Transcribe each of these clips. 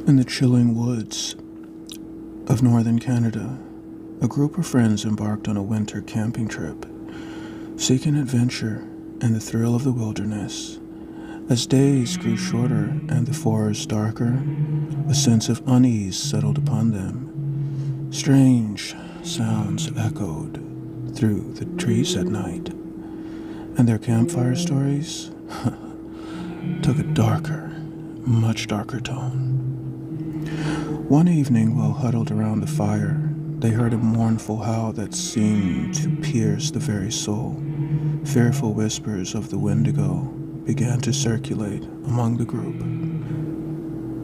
In the chilling woods of northern Canada, a group of friends embarked on a winter camping trip, seeking adventure and the thrill of the wilderness. As days grew shorter and the forest darker, a sense of unease settled upon them. Strange sounds echoed through the trees at night, and their campfire stories took a darker, much darker tone. One evening, while huddled around the fire, they heard a mournful howl that seemed to pierce the very soul. Fearful whispers of the Wendigo began to circulate among the group.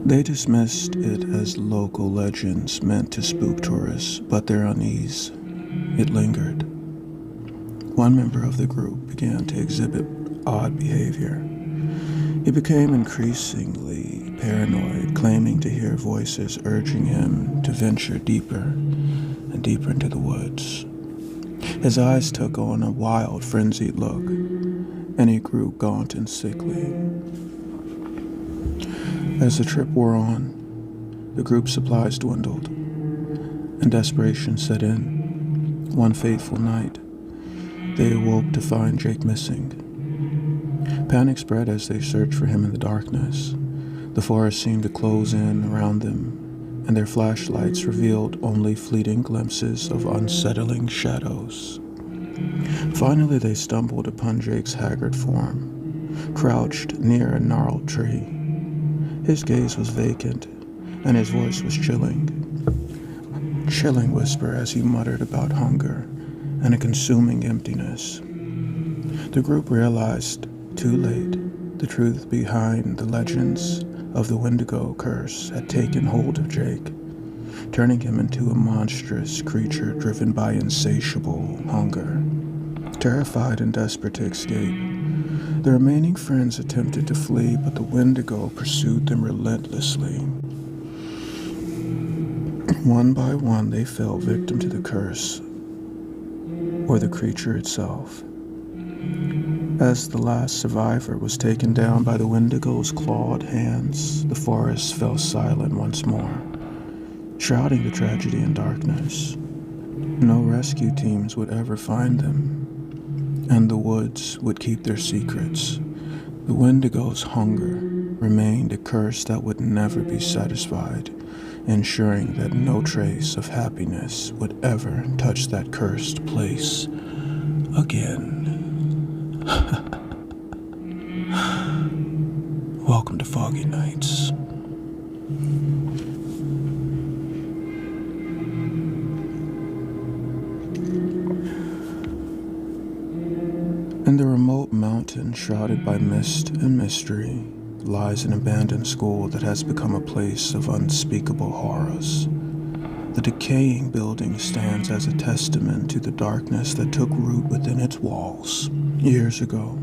They dismissed it as local legends meant to spook tourists, but their unease, it lingered. One member of the group began to exhibit odd behavior. He became increasingly paranoid, claiming to hear voices urging him to venture deeper and deeper into the woods. His eyes took on a wild, frenzied look, and he grew gaunt and sickly. As the trip wore on, the group's supplies dwindled, and desperation set in. One fateful night, they awoke to find Jake missing. Panic spread as they searched for him in the darkness. The forest seemed to close in around them, and their flashlights revealed only fleeting glimpses of unsettling shadows. Finally, they stumbled upon Jake's haggard form, crouched near a gnarled tree. His gaze was vacant, and his voice was chilling whisper as he muttered about hunger and a consuming emptiness. The group realized, too late, the truth behind the legends of the Wendigo curse had taken hold of Jake, turning him into a monstrous creature driven by insatiable hunger. Terrified and desperate to escape, the remaining friends attempted to flee, but the Wendigo pursued them relentlessly. One by one, they fell victim to the curse, or the creature itself. As the last survivor was taken down by the Wendigo's clawed hands, the forest fell silent once more, shrouding the tragedy in darkness. No rescue teams would ever find them, and the woods would keep their secrets. The Wendigo's hunger remained a curse that would never be satisfied, ensuring that no trace of happiness would ever touch that cursed place again. Welcome to Foggy Nights. In the remote mountain shrouded by mist and mystery lies an abandoned school that has become a place of unspeakable horrors. The decaying building stands as a testament to the darkness that took root within its walls. Years ago,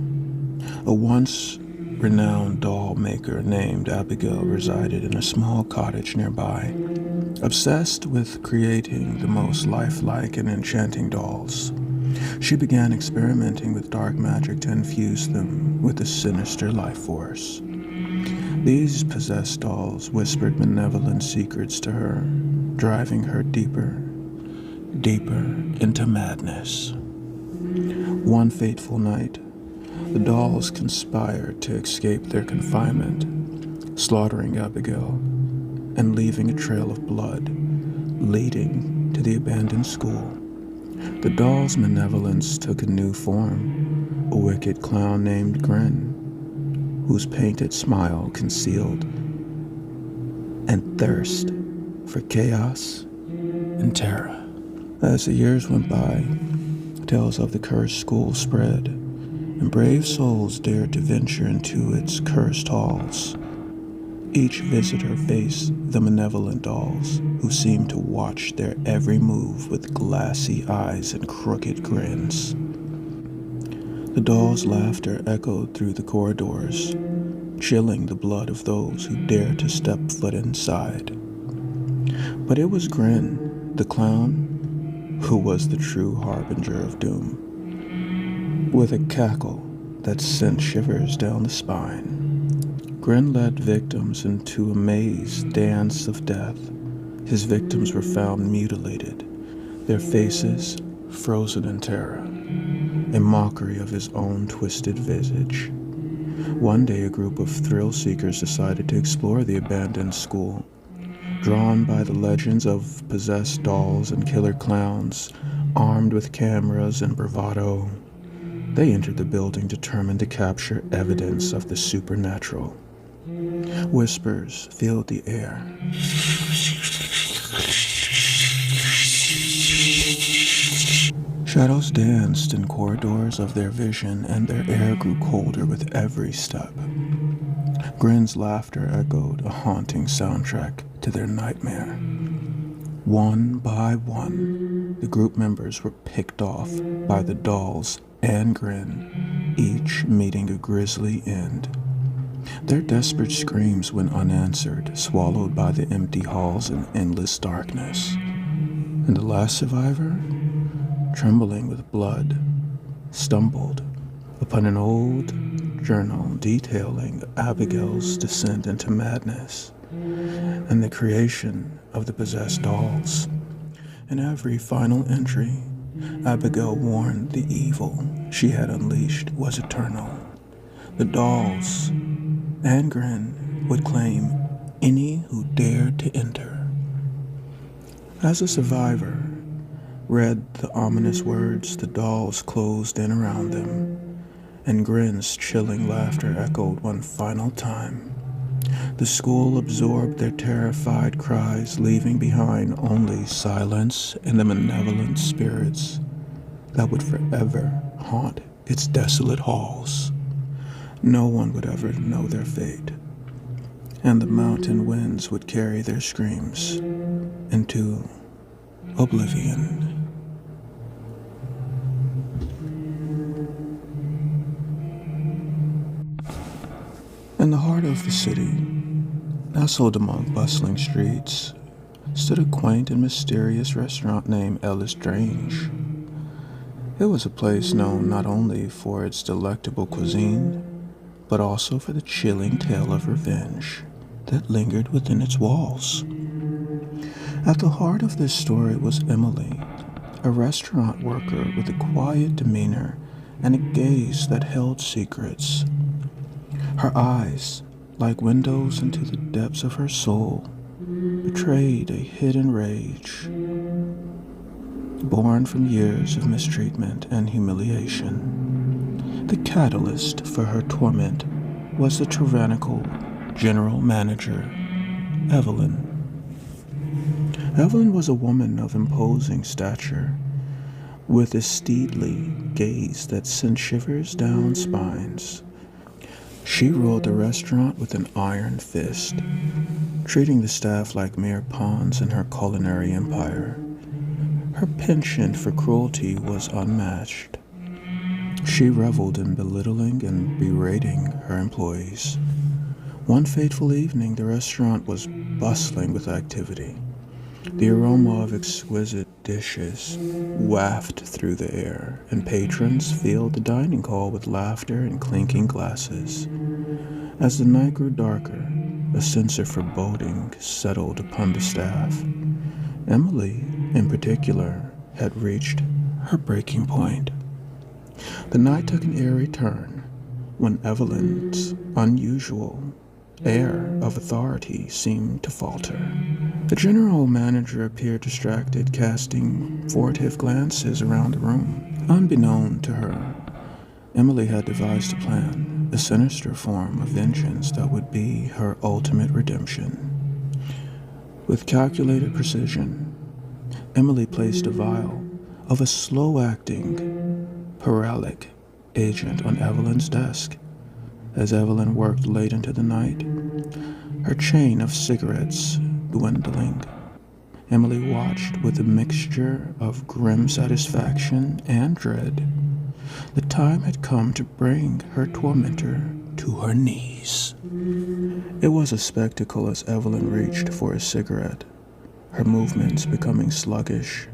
a once renowned doll maker named Abigail resided in a small cottage nearby, obsessed with creating the most lifelike and enchanting dolls. She began experimenting with dark magic to infuse them with a sinister life force. These possessed dolls whispered malevolent secrets to her, driving her deeper into madness. One fateful night, the dolls conspired to escape their confinement, slaughtering Abigail and leaving a trail of blood leading to the abandoned school. The doll's malevolence took a new form, a wicked clown named Grin, whose painted smile concealed and thirst for chaos and terror. As the years went by, tales of the cursed school spread, and brave souls dared to venture into its cursed halls. Each visitor faced the malevolent dolls, who seemed to watch their every move with glassy eyes and crooked grins. The dolls' laughter echoed through the corridors, chilling the blood of those who dared to step foot inside. But it was Grin, the clown, who was the true harbinger of doom, with a cackle that sent shivers down the spine. Grin led victims into a maze dance of death. His victims were found mutilated, their faces frozen in terror, a mockery of his own twisted visage. One day, a group of thrill-seekers decided to explore the abandoned school. Drawn by the legends of possessed dolls and killer clowns, armed with cameras and bravado, they entered the building determined to capture evidence of the supernatural. Whispers filled the air. Shadows danced in corridors of their vision, and their air grew colder with every step. Grin's laughter echoed a haunting soundtrack to their nightmare. One by one, the group members were picked off by the dolls and Grin, each meeting a grisly end. Their desperate screams went unanswered, swallowed by the empty halls and endless darkness. And the last survivor, trembling with blood, stumbled upon an old journal detailing Abigail's descent into madness and the creation of the possessed dolls. In every final entry, Abigail warned the evil she had unleashed was eternal. The dolls and Grin would claim any who dared to enter. As a survivor read the ominous words, the dolls closed in around them, and Grin's chilling laughter echoed one final time. The school absorbed their terrified cries, leaving behind only silence and the malevolent spirits that would forever haunt its desolate halls. No one would ever know their fate, and the mountain winds would carry their screams into oblivion. In the heart of the city, nestled among bustling streets, stood a quaint and mysterious restaurant named Ellis Strange. It was a place known not only for its delectable cuisine, but also for the chilling tale of revenge that lingered within its walls. At the heart of this story was Emily, a restaurant worker with a quiet demeanor and a gaze that held secrets. Her eyes, like windows into the depths of her soul, betrayed a hidden rage, born from years of mistreatment and humiliation. The catalyst for her torment was the tyrannical general manager, Evelyn. Evelyn was a woman of imposing stature, with a steely gaze that sent shivers down spines. She ruled the restaurant with an iron fist, treating the staff like mere pawns in her culinary empire. Her penchant for cruelty was unmatched. She reveled in belittling and berating her employees. One fateful evening, the restaurant was bustling with activity. The aroma of exquisite dishes wafted through the air, and patrons filled the dining hall with laughter and clinking glasses. As the night grew darker, a sense of foreboding settled upon the staff. Emily, in particular, had reached her breaking point. The night took an eerie turn when Evelyn's unusual air of authority seemed to falter. The general manager appeared distracted, casting furtive glances around the room. Unbeknown to her, Emily had devised a plan, a sinister form of vengeance that would be her ultimate redemption. With calculated precision, Emily placed a vial of a slow-acting, pyralic agent on Evelyn's desk. As Evelyn worked late into the night, her chain of cigarettes dwindling, Emily watched with a mixture of grim satisfaction and dread. The time had come to bring her tormentor to her knees. It was a spectacle as Evelyn reached for a cigarette, her movements becoming sluggish,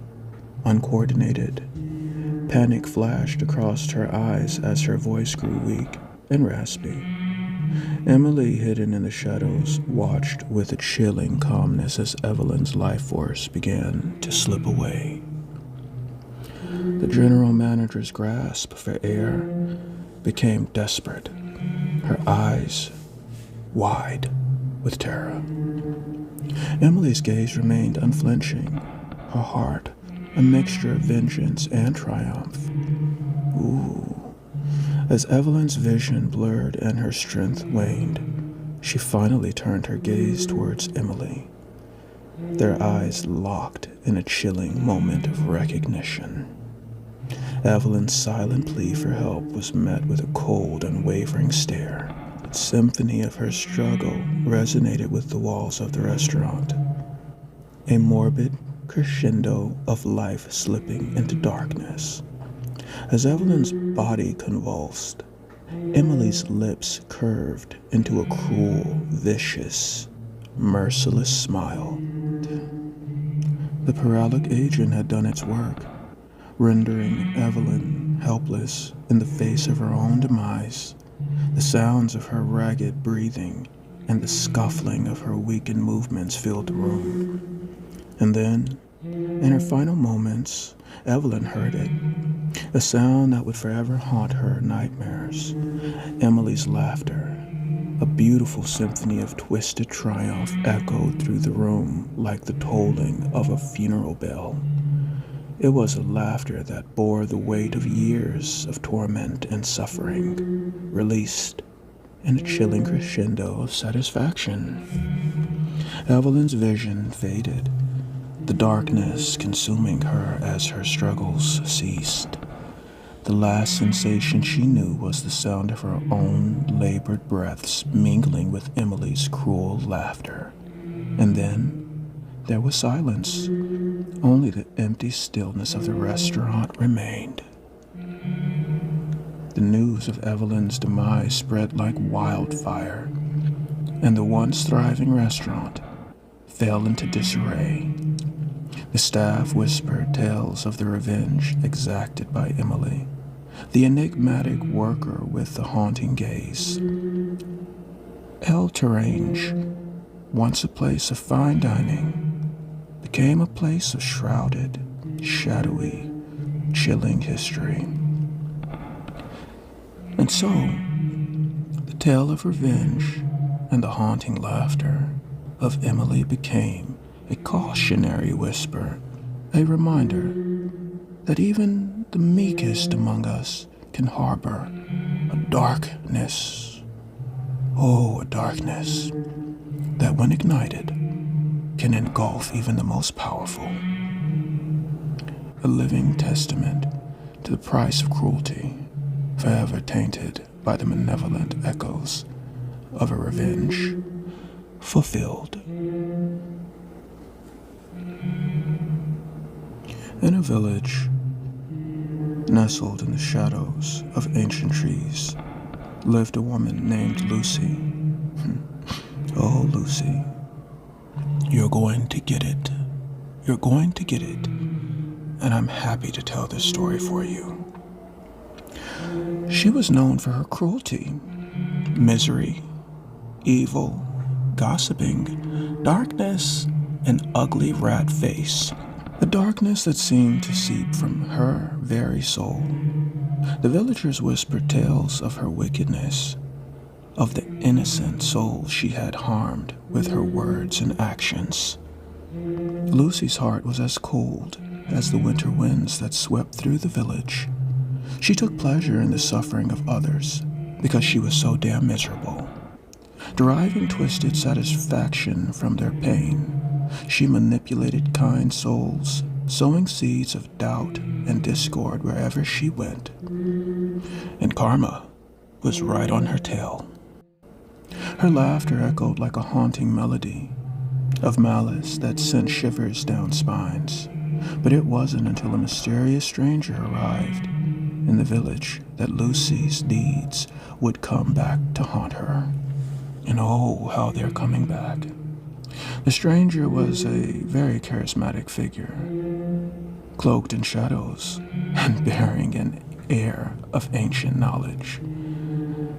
uncoordinated. Panic flashed across her eyes as her voice grew weak and raspy. Emily, hidden in the shadows, watched with a chilling calmness as Evelyn's life force began to slip away. The general manager's grasp for air became desperate, her eyes wide with terror. Emily's gaze remained unflinching, her heart a mixture of vengeance and triumph. Ooh. As Evelyn's vision blurred and her strength waned, she finally turned her gaze towards Emily. Their eyes locked in a chilling moment of recognition. Evelyn's silent plea for help was met with a cold, unwavering stare. The symphony of her struggle resonated with the walls of the restaurant. A morbid crescendo of life slipping into darkness. As Evelyn's body convulsed, Emily's lips curved into a cruel, vicious, merciless smile. The paralytic agent had done its work, rendering Evelyn helpless in the face of her own demise. The sounds of her ragged breathing and the scuffling of her weakened movements filled the room. And then, in her final moments, Evelyn heard it, a sound that would forever haunt her nightmares. Emily's laughter, a beautiful symphony of twisted triumph, echoed through the room like the tolling of a funeral bell. It was a laughter that bore the weight of years of torment and suffering, released in a chilling crescendo of satisfaction. Evelyn's vision faded, the darkness consuming her as her struggles ceased. The last sensation she knew was the sound of her own labored breaths mingling with Emily's cruel laughter. And then there was silence. Only the empty stillness of the restaurant remained. The news of Evelyn's demise spread like wildfire, and the once thriving restaurant fell into disarray. The staff whispered tales of the revenge exacted by Emily, the enigmatic worker with the haunting gaze. El Terrange, once a place of fine dining, became a place of shrouded, shadowy, chilling history. And so, the tale of revenge and the haunting laughter of Emily became a cautionary whisper, a reminder that even the meekest among us can harbor a darkness, a darkness that when ignited can engulf even the most powerful. A living testament to the price of cruelty, forever tainted by the malevolent echoes of a revenge fulfilled. In a village nestled in the shadows of ancient trees lived a woman named Lucy. Oh, Lucy, you're going to get it. You're going to get it. And I'm happy to tell this story for you. She was known for her cruelty, misery, evil, gossiping, darkness, and ugly rat face. The darkness that seemed to seep from her very soul. The villagers whispered tales of her wickedness, of the innocent souls she had harmed with her words and actions. Lucy's heart was as cold as the winter winds that swept through the village. She took pleasure in the suffering of others because she was so damn miserable. Deriving twisted satisfaction from their pain, she manipulated kind souls, sowing seeds of doubt and discord wherever she went. And karma was right on her tail. Her laughter echoed like a haunting melody of malice that sent shivers down spines. But it wasn't until a mysterious stranger arrived in the village that Lucy's deeds would come back to haunt her. And oh, how they're coming back. The stranger was a very charismatic figure, cloaked in shadows and bearing an air of ancient knowledge.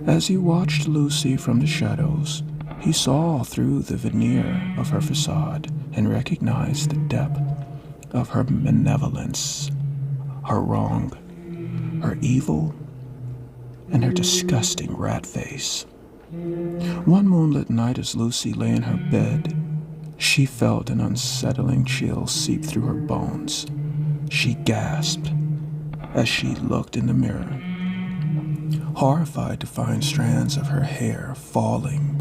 As he watched Lucy from the shadows, he saw through the veneer of her facade and recognized the depth of her malevolence, her wrong, her evil, and her disgusting rat face. One moonlit night as Lucy lay in her bed, she felt an unsettling chill seep through her bones. She gasped as she looked in the mirror, horrified to find strands of her hair falling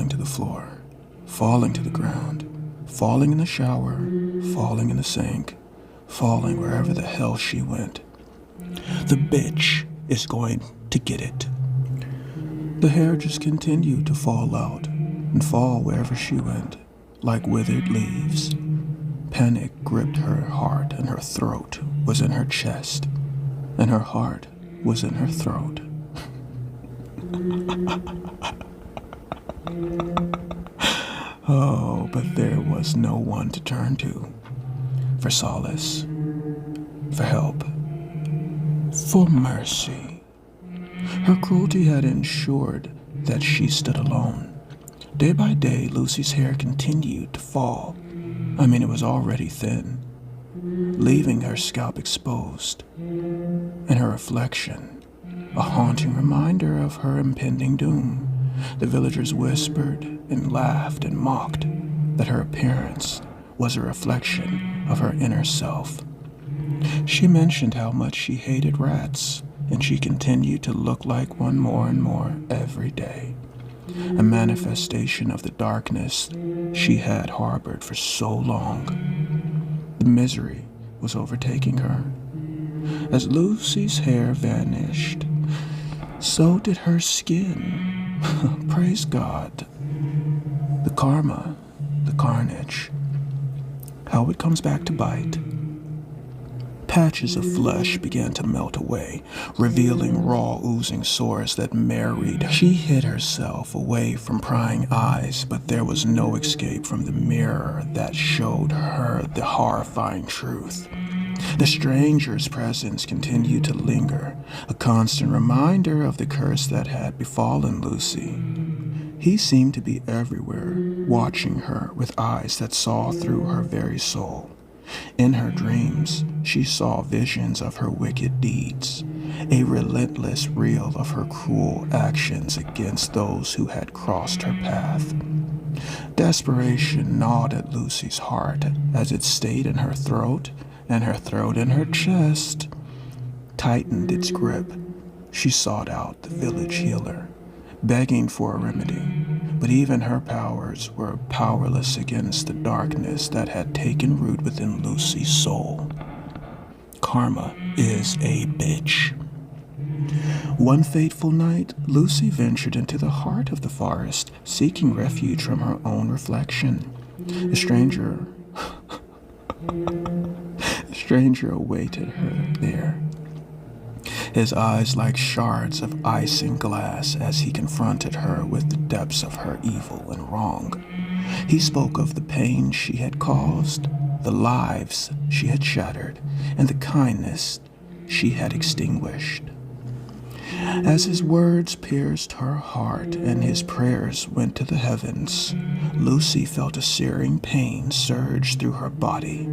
to the floor, falling to the ground, falling in the shower, falling in the sink, falling wherever the hell she went. The bitch is going to get it. The hair just continued to fall out and fall wherever she went, like withered leaves. Panic gripped her heart, and her throat was in her chest, and her heart was in her throat. Oh, but there was no one to turn to for solace, for help, for mercy. Her cruelty had ensured that she stood alone. Day by day, Lucy's hair continued to fall. It was already thin, leaving her scalp exposed, and her reflection, a haunting reminder of her impending doom. The villagers whispered and laughed and mocked that her appearance was a reflection of her inner self. She mentioned how much she hated rats, and she continued to look like one more and more every day, a manifestation of the darkness she had harbored for so long. The misery was overtaking her. As Lucy's hair vanished, so did her skin. Praise God. The karma, the carnage, how it comes back to bite. Patches of flesh began to melt away, revealing raw, oozing sores that married. She hid herself away from prying eyes, but there was no escape from the mirror that showed her the horrifying truth. The stranger's presence continued to linger, a constant reminder of the curse that had befallen Lucy. He seemed to be everywhere, watching her with eyes that saw through her very soul. In her dreams, she saw visions of her wicked deeds, a relentless reel of her cruel actions against those who had crossed her path. Desperation gnawed at Lucy's heart as it stayed in her throat, and her throat in her chest tightened its grip. She sought out the village healer, begging for a remedy, but even her powers were powerless against the darkness that had taken root within Lucy's soul. Karma is a bitch. One fateful night, Lucy ventured into the heart of the forest, seeking refuge from her own reflection. A stranger awaited her there, his eyes like shards of ice and glass as he confronted her with the depths of her evil and wrong. He spoke of the pain she had caused, the lives she had shattered, and the kindness she had extinguished. As his words pierced her heart and his prayers went to the heavens, Lucy felt a searing pain surge through her body.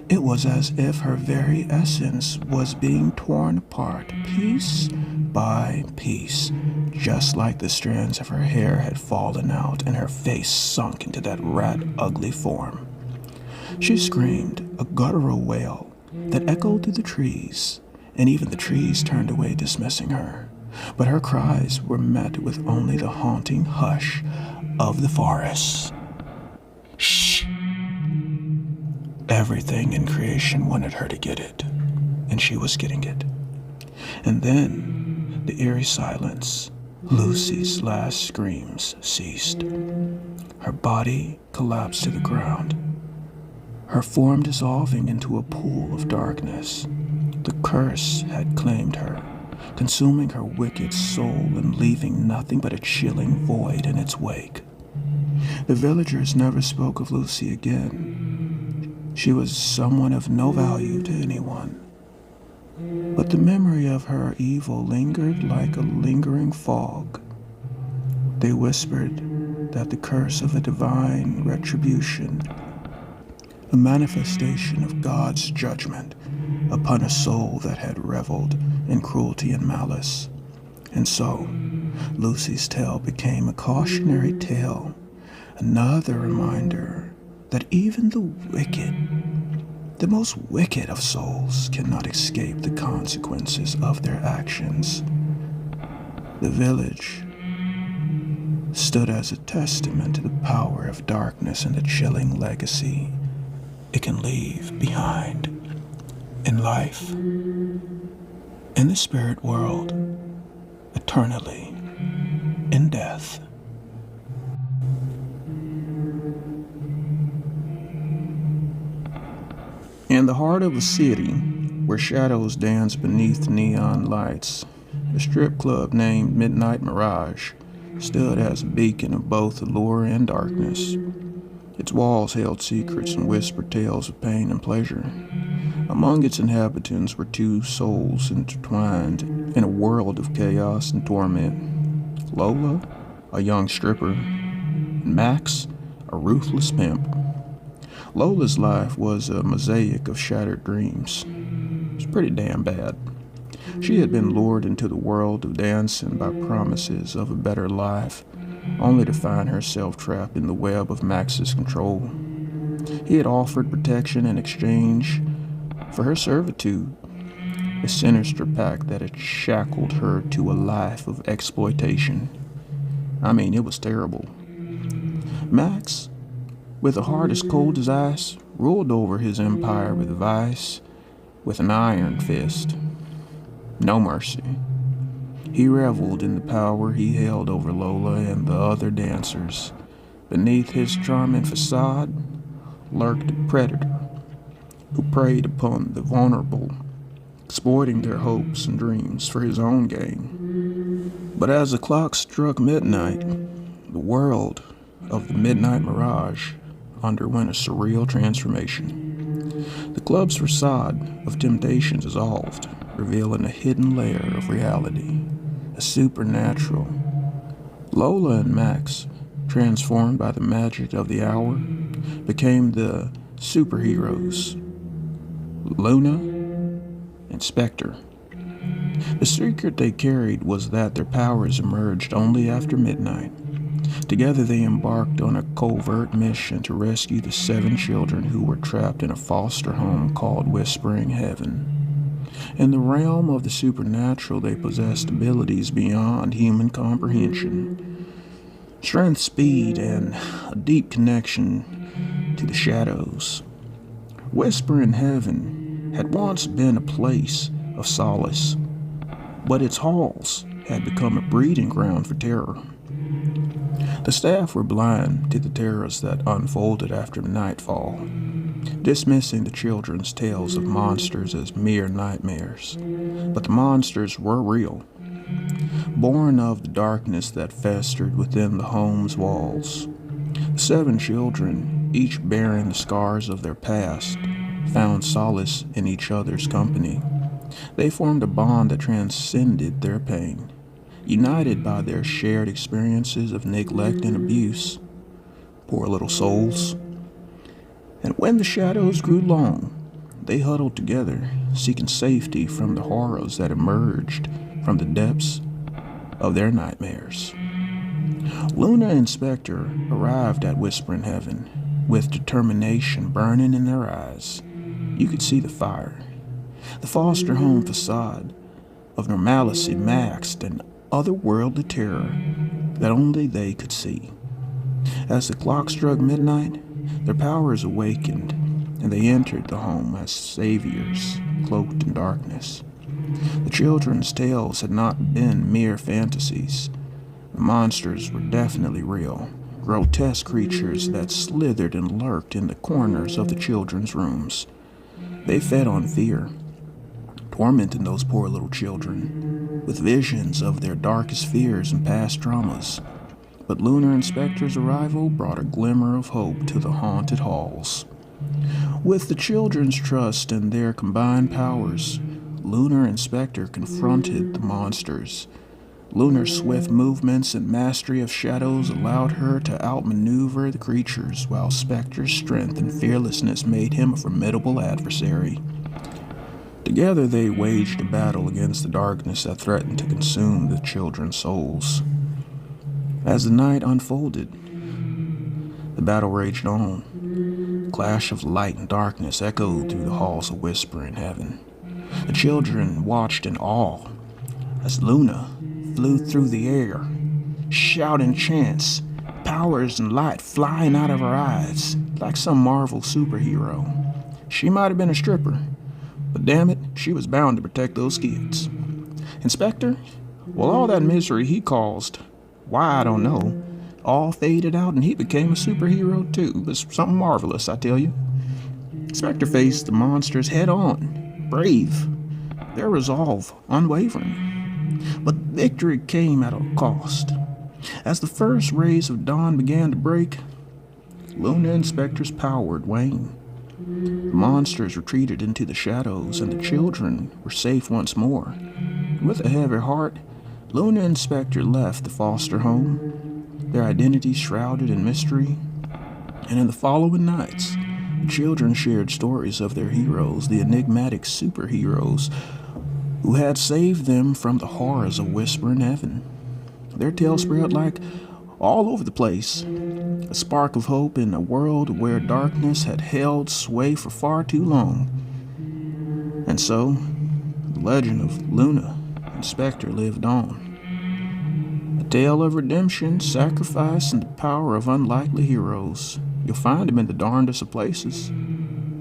It was as if her very essence was being torn apart piece by piece, just like the strands of her hair had fallen out and her face sunk into that rat-ugly form. She screamed, a guttural wail that echoed through the trees, and even the trees turned away, dismissing her. But her cries were met with only the haunting hush of the forest. Shh! Everything in creation wanted her to get it, and she was getting it. And then, the eerie silence, Lucy's last screams ceased. Her body collapsed to the ground, her form dissolving into a pool of darkness. The curse had claimed her, consuming her wicked soul and leaving nothing but a chilling void in its wake. The villagers never spoke of Lucy again. She was someone of no value to anyone. but the memory of her evil lingered like a lingering fog. They whispered that the curse of a divine retribution, a manifestation of God's judgment upon a soul that had reveled in cruelty and malice. And so, Lucy's tale became a cautionary tale, another reminder that even the most wicked of souls, cannot escape the consequences of their actions. The village stood as a testament to the power of darkness and the chilling legacy it can leave behind in life, in the spirit world, eternally, in death. In the heart of a city where shadows dance beneath neon lights, a strip club named Midnight Mirage stood as a beacon of both allure and darkness. Its walls held secrets and whispered tales of pain and pleasure. Among its inhabitants were two souls intertwined in a world of chaos and torment. Lola, a young stripper, and Max, a ruthless pimp. Lola's life was a mosaic of shattered dreams. It was pretty damn bad. She had been lured into the world of dancing by promises of a better life, only to find herself trapped in the web of Max's control. He had offered protection in exchange for her servitude, a sinister pact that had shackled her to a life of exploitation. I mean, it was terrible. Max, with a heart as cold as ice, ruled over his empire with vice, with an iron fist. No mercy. He reveled in the power he held over Lola and the other dancers. Beneath his charming facade lurked a predator who preyed upon the vulnerable, exploiting their hopes and dreams for his own gain. But as the clock struck midnight, the world of the Midnight Mirage underwent a surreal transformation. The club's facade of temptation dissolved, revealing a hidden layer of reality, a supernatural. Lola and Max, transformed by the magic of the hour, became the superheroes, Luna and Spectre. The secret they carried was that their powers emerged only after midnight. Together they embarked on a covert mission to rescue the 7 children who were trapped in a foster home called Whispering Heaven. In the realm of the supernatural, they possessed abilities beyond human comprehension. Strength, speed, and a deep connection to the shadows. Whispering Heaven had once been a place of solace, but its halls had become a breeding ground for terror. The staff were blind to the terrors that unfolded after nightfall, dismissing the children's tales of monsters as mere nightmares. But the monsters were real, born of the darkness that festered within the home's walls. The 7 children, each bearing the scars of their past, found solace in each other's company. They formed a bond that transcended their pain, united by their shared experiences of neglect and abuse. Poor little souls. And when the shadows grew long, they huddled together, seeking safety from the horrors that emerged from the depths of their nightmares. Luna and Spectre arrived at Whispering Heaven with determination burning in their eyes. You could see the fire. The foster home facade of normalcy masked an otherworldly terror that only they could see. As the clock struck midnight, their powers awakened, and they entered the home as saviors cloaked in darkness. The children's tales had not been mere fantasies. The monsters were definitely real, grotesque creatures that slithered and lurked in the corners of the children's rooms. They fed on fear, tormenting those poor little children with visions of their darkest fears and past traumas. But Luna and Spectre's arrival brought a glimmer of hope to the haunted halls. With the children's trust and their combined powers, Lunar and Spectre confronted the monsters. Lunar's swift movements and mastery of shadows allowed her to outmaneuver the creatures, while Spectre's strength and fearlessness made him a formidable adversary. Together they waged a battle against the darkness that threatened to consume the children's souls. As the night unfolded, the battle raged on. The clash of light and darkness echoed through the halls of Whispering Heaven. The children watched in awe as Luna flew through the air, shouting chants, powers and light flying out of her eyes like some Marvel superhero. She might have been a stripper, but damn it, she was bound to protect those kids. Inspector, well, all that misery he caused, why I don't know, all faded out and he became a superhero too. It was something marvelous, I tell you. Spectre faced the monsters head on, brave, their resolve unwavering. But victory came at a cost. As the first rays of dawn began to break, Luna and Spectre's power would wane. The monsters retreated into the shadows, and the children were safe once more. With a heavy heart, Luna and Spectre left the foster home, their identities shrouded in mystery. And in the following nights, the children shared stories of their heroes, the enigmatic superheroes who had saved them from the horrors of Whispering Heaven. Their tales spread like all over the place, a spark of hope in a world where darkness had held sway for far too long. And so, the legend of Luna and Spectre lived on. A tale of redemption, sacrifice, and the power of unlikely heroes. You'll find them in the darndest of places.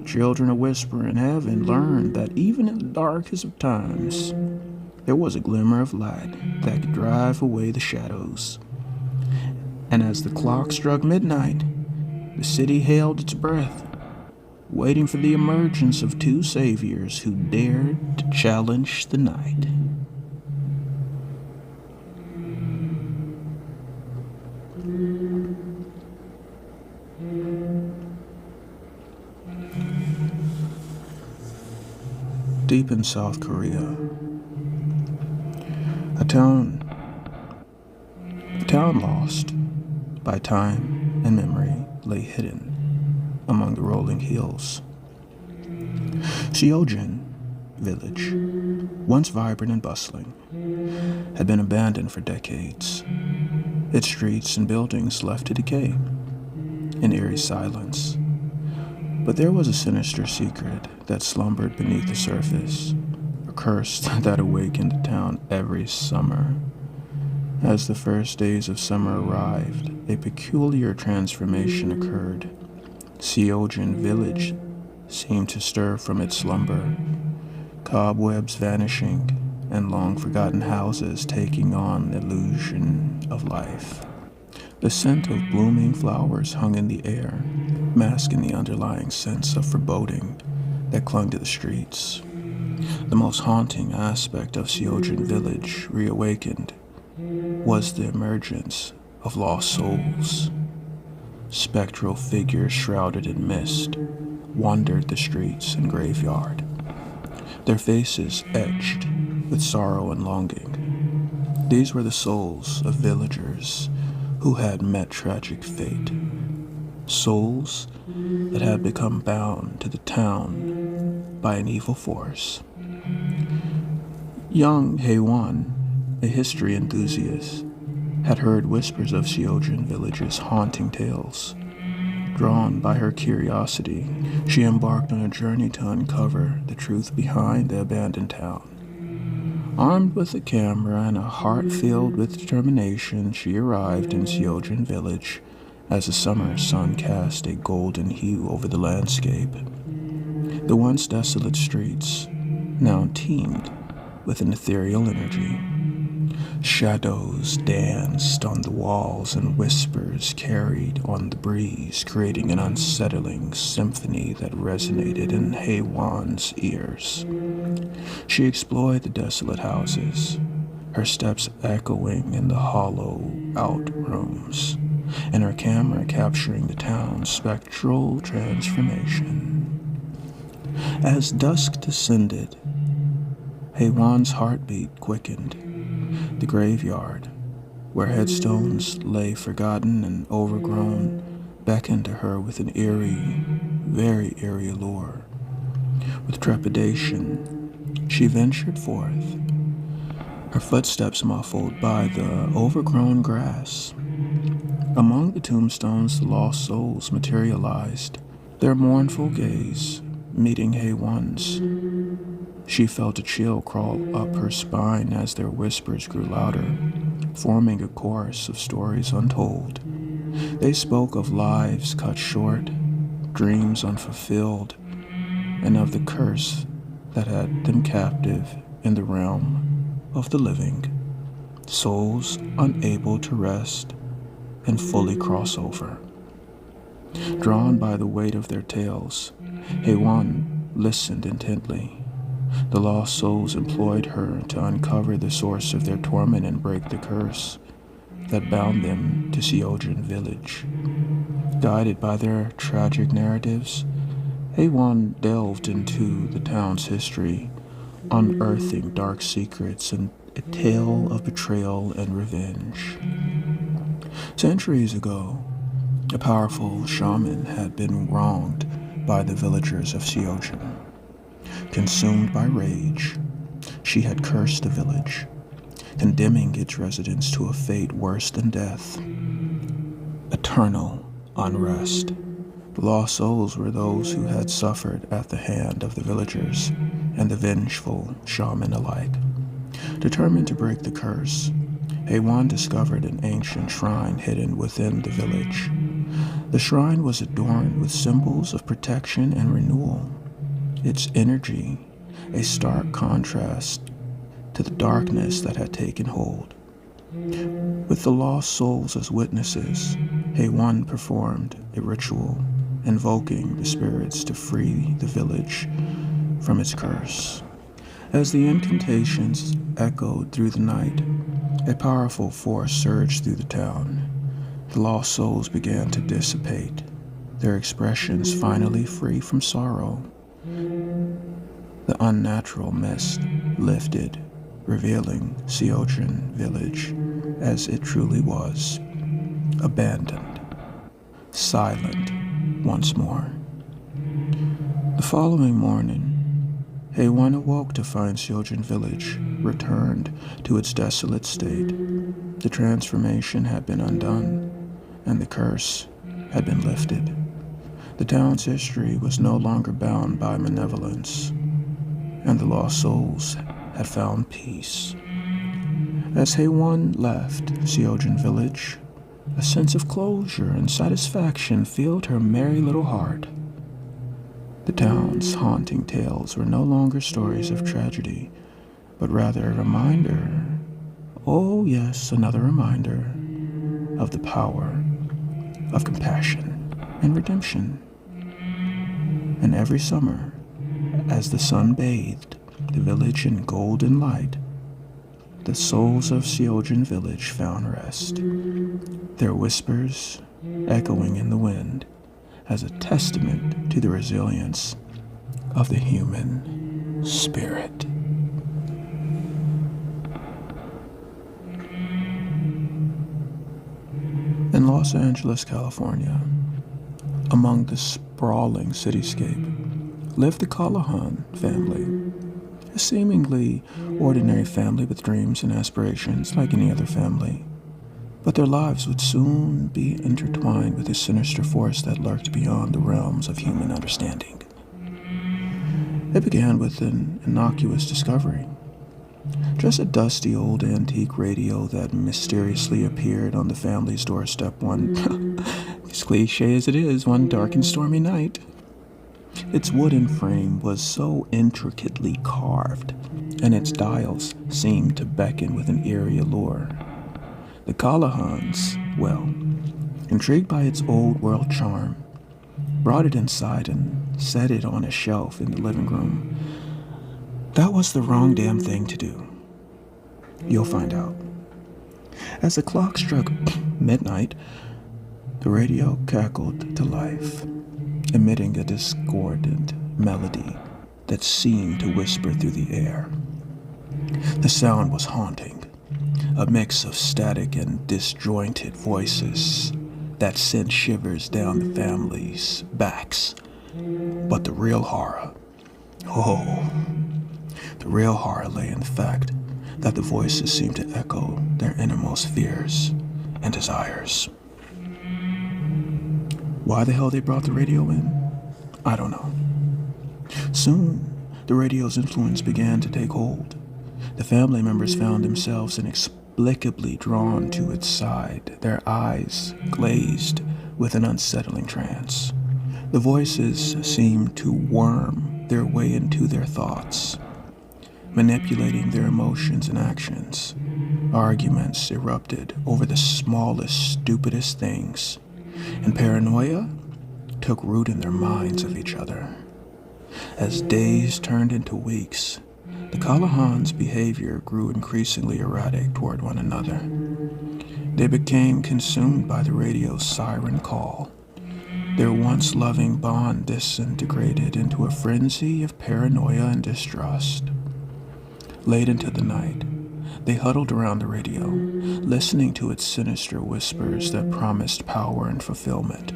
Children of Whispering Heaven learned that even in the darkest of times, there was a glimmer of light that could drive away the shadows. And as the clock struck midnight, the city held its breath, waiting for the emergence of two saviors who dared to challenge the night. Deep in South Korea, a town lost by time and memory lay hidden among the rolling hills. Seojin village, once vibrant and bustling, had been abandoned for decades, its streets and buildings left to decay in eerie silence. But there was a sinister secret that slumbered beneath the surface, a curse that awakened the town every summer. As the first days of summer arrived, a peculiar transformation occurred. Seojin village seemed to stir from its slumber, cobwebs vanishing and long-forgotten houses taking on the illusion of life. The scent of blooming flowers hung in the air, masking the underlying sense of foreboding that clung to the streets. The most haunting aspect of Seojin village, reawakened, was the emergence of lost souls. Spectral figures shrouded in mist wandered the streets and graveyard, their faces etched with sorrow and longing. These were the souls of villagers who had met tragic fate, souls that had become bound to the town by an evil force. Young Haewon, a history enthusiast, had heard whispers of Seojin village's haunting tales. Drawn by her curiosity, she embarked on a journey to uncover the truth behind the abandoned town. Armed with a camera and a heart filled with determination, she arrived in Seojin village as the summer sun cast a golden hue over the landscape. The once desolate streets now teemed with an ethereal energy. Shadows danced on the walls and whispers carried on the breeze, creating an unsettling symphony that resonated in Haewon's ears. She explored the desolate houses, her steps echoing in the hollowed-out rooms, and her camera capturing the town's spectral transformation. As dusk descended, Heiwan's heartbeat quickened. The graveyard, where headstones lay forgotten and overgrown, beckoned to her with an eerie, very eerie allure. With trepidation, she ventured forth, her footsteps muffled by the overgrown grass. Among the tombstones, the lost souls materialized, their mournful gaze meeting Heiwan's. She felt a chill crawl up her spine as their whispers grew louder, forming a chorus of stories untold. They spoke of lives cut short, dreams unfulfilled, and of the curse that had them captive in the realm of the living, souls unable to rest and fully cross over. Drawn by the weight of their tales, Heiwan listened intently. The lost souls implored her to uncover the source of their torment and break the curse that bound them to Seojin village. Guided by their tragic narratives, Heiwan delved into the town's history, unearthing dark secrets and a tale of betrayal and revenge. Centuries ago, a powerful shaman had been wronged by the villagers of Seojin. Consumed by rage, she had cursed the village, condemning its residents to a fate worse than death, eternal unrest. The lost souls were those who had suffered at the hand of the villagers and the vengeful shaman alike. Determined to break the curse, Heiwan discovered an ancient shrine hidden within the village. The shrine was adorned with symbols of protection and renewal, its energy a stark contrast to the darkness that had taken hold. With the lost souls as witnesses, Heiwan performed a ritual, invoking the spirits to free the village from its curse. As the incantations echoed through the night, a powerful force surged through the town. The lost souls began to dissipate, their expressions finally free from sorrow. The unnatural mist lifted, revealing Seojin village as it truly was, abandoned, silent once more. The following morning, Heiwan awoke to find Seojin village returned to its desolate state. The transformation had been undone, and the curse had been lifted. The town's history was no longer bound by malevolence, and the lost souls had found peace. As Heiwan left Seojin village, a sense of closure and satisfaction filled her merry little heart. The town's haunting tales were no longer stories of tragedy, but rather a reminder, oh yes, another reminder, of the power of compassion and redemption. And every summer, as the sun bathed the village in golden light, the souls of Seojin village found rest, their whispers echoing in the wind as a testament to the resilience of the human spirit. In Los Angeles, California, among the sprawling cityscape, lived the Callahan family, a seemingly ordinary family with dreams and aspirations like any other family. But their lives would soon be intertwined with a sinister force that lurked beyond the realms of human understanding. It began with an innocuous discovery. Just a dusty old antique radio that mysteriously appeared on the family's doorstep one, as cliche as it is, one dark and stormy night. Its wooden frame was so intricately carved, and its dials seemed to beckon with an eerie allure. The Callahans, well, intrigued by its old-world charm, brought it inside and set it on a shelf in the living room. That was the wrong damn thing to do. You'll find out. As the clock struck midnight, the radio cackled to life, emitting a discordant melody that seemed to whisper through the air. The sound was haunting, a mix of static and disjointed voices that sent shivers down the family's backs. But the real horror, oh, the real horror lay in the fact that the voices seemed to echo their innermost fears and desires. Why the hell they brought the radio in? I don't know. Soon, the radio's influence began to take hold. The family members found themselves inexplicably drawn to its side, their eyes glazed with an unsettling trance. The voices seemed to worm their way into their thoughts, manipulating their emotions and actions. Arguments erupted over the smallest, stupidest things, and paranoia took root in their minds of each other. As days turned into weeks, the Callahans' behavior grew increasingly erratic toward one another. They became consumed by the radio's siren call. Their once loving bond disintegrated into a frenzy of paranoia and distrust. Late into the night, they huddled around the radio, listening to its sinister whispers that promised power and fulfillment.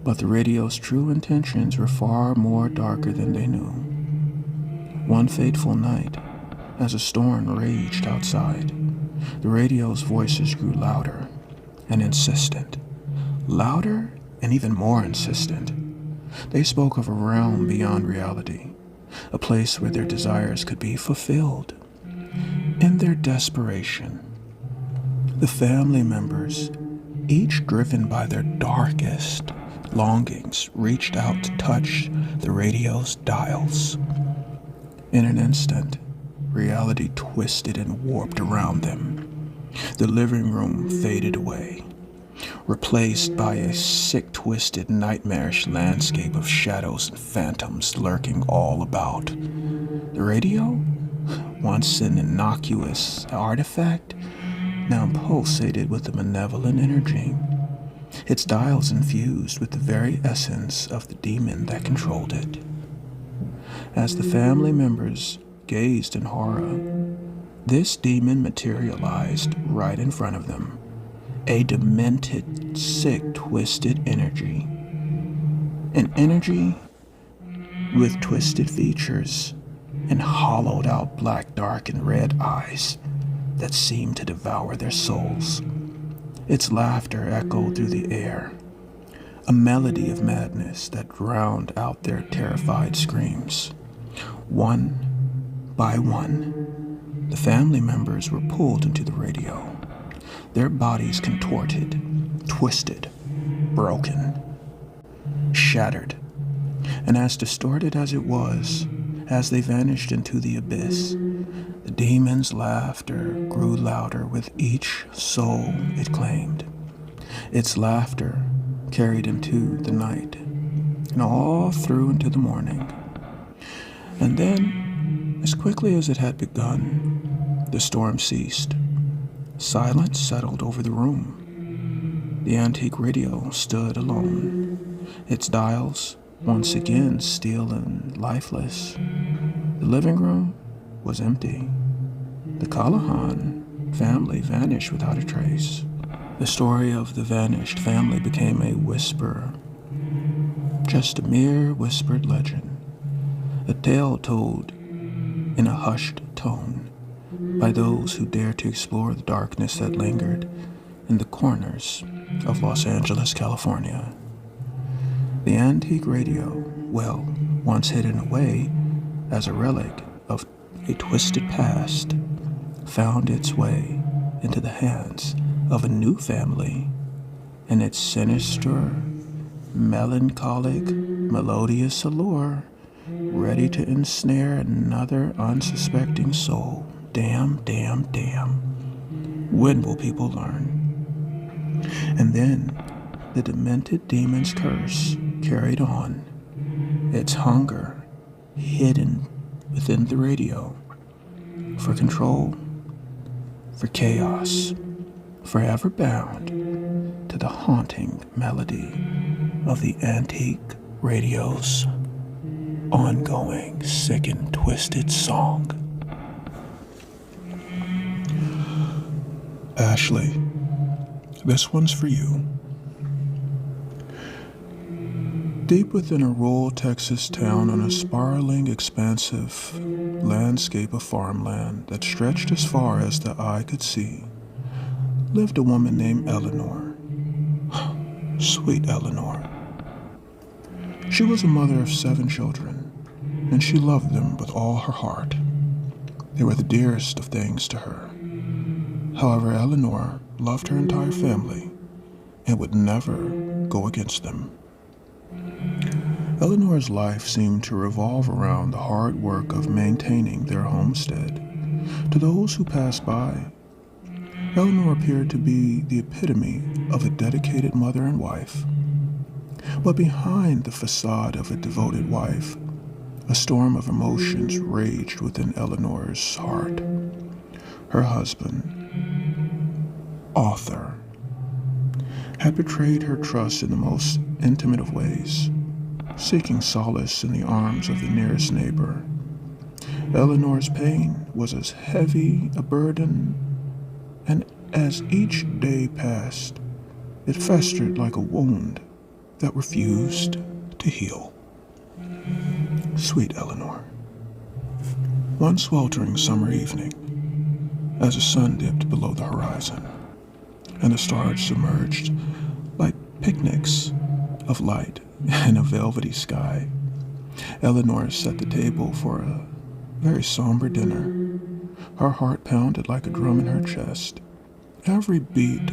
But the radio's true intentions were far more darker than they knew. One fateful night, as a storm raged outside, the radio's voices grew louder and insistent. Louder and even more insistent. They spoke of a realm beyond reality, a place where their desires could be fulfilled. In their desperation, the family members, each driven by their darkest longings, reached out to touch the radio's dials. In an instant, reality twisted and warped around them. The living room faded away, replaced by a sick, twisted, nightmarish landscape of shadows and phantoms lurking all about. The radio, once an innocuous artifact, now pulsated with a malevolent energy, its dials infused with the very essence of the demon that controlled it. As the family members gazed in horror, this demon materialized right in front of them, a demented, sick, twisted energy. An energy with twisted features and hollowed out black, dark, and red eyes that seemed to devour their souls. Its laughter echoed through the air, a melody of madness that drowned out their terrified screams. One by one, the family members were pulled into the radio, their bodies contorted, twisted, broken, shattered. And as distorted as it was, as they vanished into the abyss, the demon's laughter grew louder with each soul it claimed. Its laughter carried into the night and all through into the morning. And then, as quickly as it had begun, the storm ceased. Silence settled over the room. The antique radio stood alone, its dials once again still and lifeless. The living room was empty. The Callahan family vanished without a trace. The story of the vanished family became a whisper, just a mere whispered legend, a tale told in a hushed tone by those who dared to explore the darkness that lingered in the corners of Los Angeles, California. The antique radio, well, once hidden away as a relic of a twisted past, found its way into the hands of a new family, and its sinister, melancholic, melodious allure, ready to ensnare another unsuspecting soul. Damn, damn, damn. When will people learn? And then the demented demon's curse carried on, its hunger hidden within the radio, for control, for chaos, forever bound to the haunting melody of the antique radio's ongoing sick and twisted song. Ashley, this one's for you. Deep within a rural Texas town on a sprawling, expansive landscape of farmland that stretched as far as the eye could see, lived a woman named Eleanor. Sweet Eleanor. She was a mother of 7 children, and she loved them with all her heart. They were the dearest of things to her. However, Eleanor loved her entire family and would never go against them. Eleanor's life seemed to revolve around the hard work of maintaining their homestead. To those who passed by, Eleanor appeared to be the epitome of a dedicated mother and wife. But behind the facade of a devoted wife, a storm of emotions raged within Eleanor's heart. Her husband, Arthur, had betrayed her trust in the most intimate of ways, seeking solace in the arms of the nearest neighbor. Eleanor's pain was as heavy a burden, and as each day passed, it festered like a wound that refused to heal. Sweet Eleanor. One sweltering summer evening, as the sun dipped below the horizon, and the stars submerged like picnics of light in a velvety sky, Eleanor set the table for a very somber dinner. Her heart pounded like a drum in her chest, every beat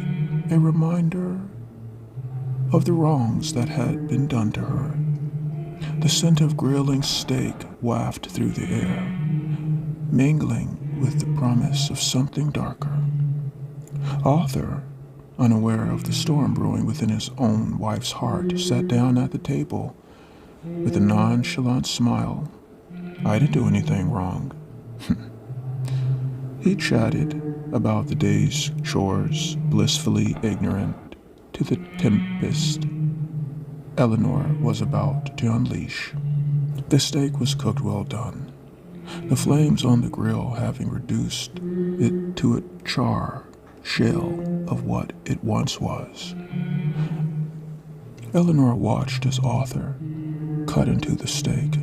a reminder of the wrongs that had been done to her. The scent of grilling steak wafted through the air, mingling with the promise of something darker. Arthur, unaware of the storm brewing within his own wife's heart, sat down at the table with a nonchalant smile. I didn't do anything wrong. He chatted about the day's chores, blissfully ignorant to the tempest Eleanor was about to unleash. The steak was cooked well done, the flames on the grill having reduced it to a char shell of what it once was. Eleanor watched as Arthur cut into the steak,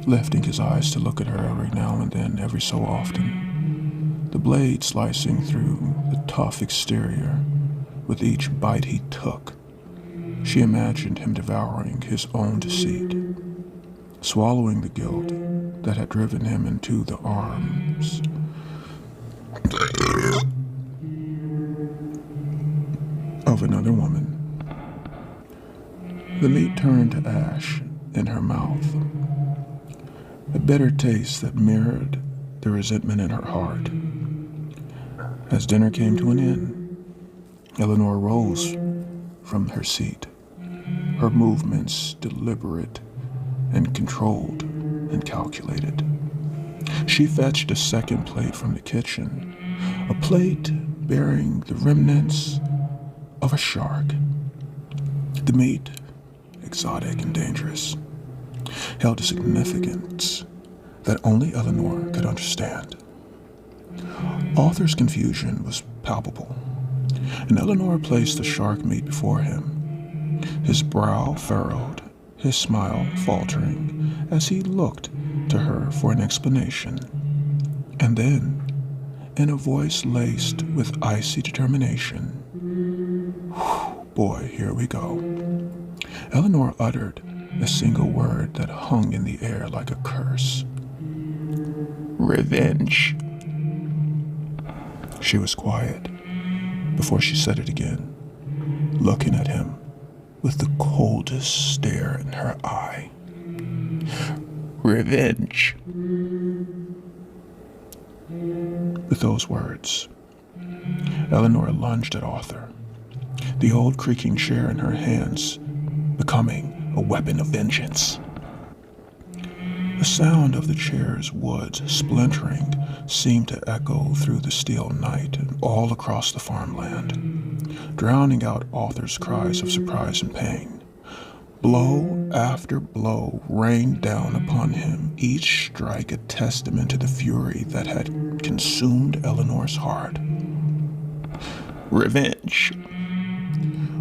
lifting his eyes to look at her every now and then, every so often, the blade slicing through the tough exterior with each bite he took. She imagined him devouring his own deceit, swallowing the guilt that had driven him into the arms of another woman. The meat turned to ash in her mouth, a bitter taste that mirrored the resentment in her heart. As dinner came to an end, Eleanor rose from her seat, her movements deliberate and controlled and calculated. She fetched a second plate from the kitchen, a plate bearing the remnants of a shark. The meat, exotic and dangerous, held a significance that only Eleanor could understand. Arthur's confusion was palpable, and Eleanor placed the shark meat before him, his brow furrowed, his smile faltering as he looked to her for an explanation. And then, in a voice laced with icy determination, "Boy, here we go." Eleanor uttered a single word that hung in the air like a curse. "Revenge." She was quiet before she said it again, looking at him with the coldest stare in her eye. "Revenge." With those words, Eleanor lunged at Arthur, the old creaking chair in her hands becoming a weapon of vengeance. The sound of the chair's wood splintering seemed to echo through the still night and all across the farmland, drowning out Arthur's cries of surprise and pain. Blow after blow rained down upon him, each strike a testament to the fury that had consumed Eleanor's heart. Revenge.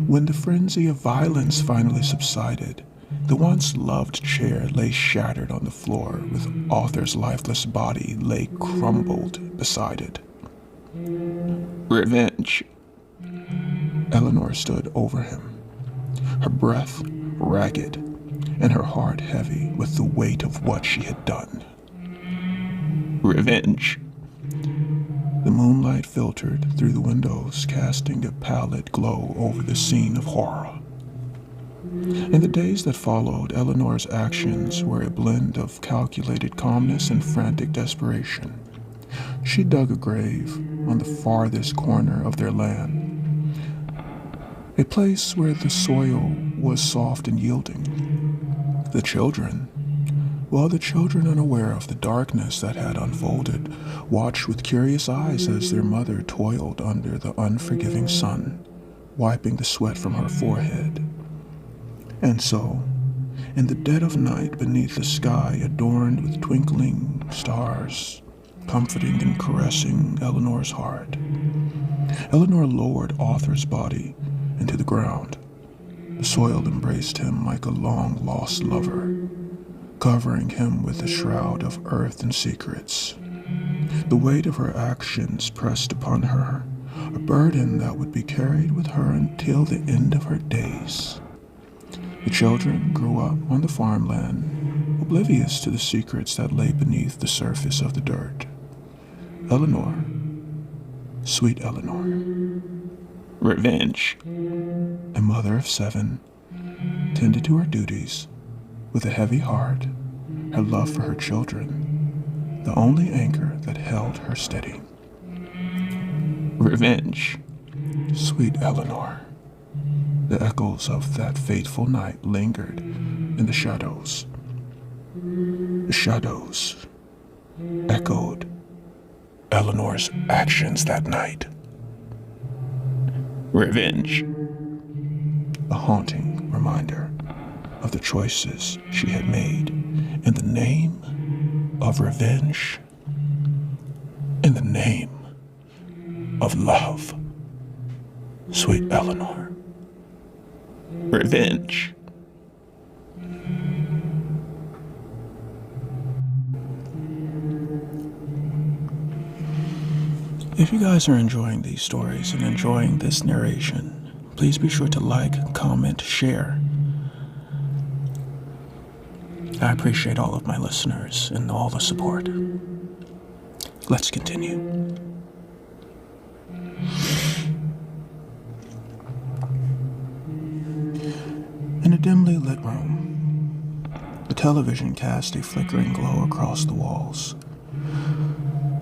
When the frenzy of violence finally subsided, the once loved chair lay shattered on the floor with Arthur's lifeless body lay crumbled beside it. Revenge. Eleanor stood over him, her breath ragged and her heart heavy with the weight of what she had done. Revenge. The moonlight filtered through the windows, casting a pallid glow over the scene of horror. In the days that followed, Eleanor's actions were a blend of calculated calmness and frantic desperation. She dug a grave on the farthest corner of their land, a place where the soil was soft and yielding. The children, unaware of the darkness that had unfolded, watched with curious eyes as their mother toiled under the unforgiving sun, wiping the sweat from her forehead. And so, in the dead of night beneath the sky adorned with twinkling stars, comforting and caressing Eleanor's heart, Eleanor lowered Arthur's body into the ground. The soil embraced him like a long-lost lover, covering him with a shroud of earth and secrets. The weight of her actions pressed upon her, a burden that would be carried with her until the end of her days. The children grew up on the farmland, oblivious to the secrets that lay beneath the surface of the dirt. Eleanor, sweet Eleanor, Revenge. a mother of 7, tended to her duties with a heavy heart, her love for her children, the only anchor that held her steady. Revenge. Sweet Eleanor. The echoes of that fateful night lingered in the shadows. The shadows echoed Eleanor's actions that night. Revenge. A haunting reminder of the choices she had made in the name of revenge, in the name of love. Sweet Eleanor. Revenge. If you guys are enjoying these stories and enjoying this narration, please be sure to like, comment, share. I appreciate all of my listeners and all the support. Let's continue. In a dimly lit room, the television cast a flickering glow across the walls.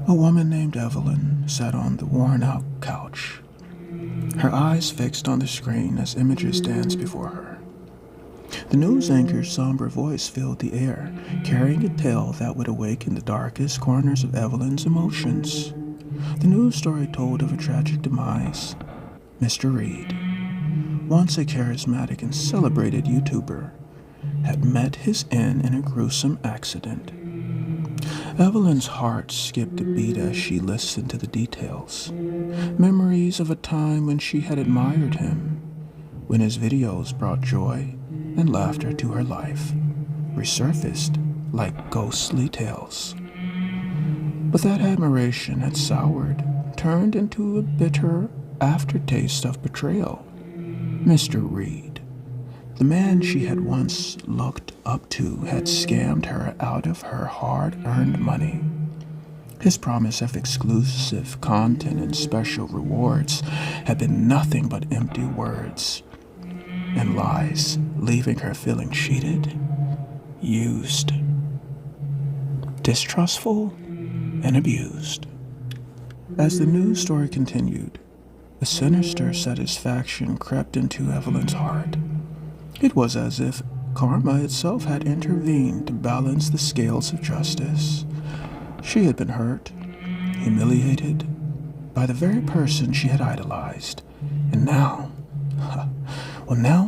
A woman named Evelyn sat on the worn-out couch, her eyes fixed on the screen as images danced before her. The news anchor's somber voice filled the air, carrying a tale that would awaken the darkest corners of Evelyn's emotions. The news story told of a tragic demise. Mr. Reed, once a charismatic and celebrated YouTuber, had met his end in a gruesome accident. Evelyn's heart skipped a beat as she listened to the details. Memories of a time when she had admired him, when his videos brought joy and laughter to her life, resurfaced like ghostly tales. But that admiration had soured, turned into a bitter aftertaste of betrayal. Mr. Reed, the man she had once looked up to, had scammed her out of her hard-earned money. His promise of exclusive content and special rewards had been nothing but empty words and lies, leaving her feeling cheated, used, distrustful, and abused. As the news story continued, a sinister satisfaction crept into Evelyn's heart. It was as if karma itself had intervened to balance the scales of justice. She had been hurt, humiliated by the very person she had idolized, and now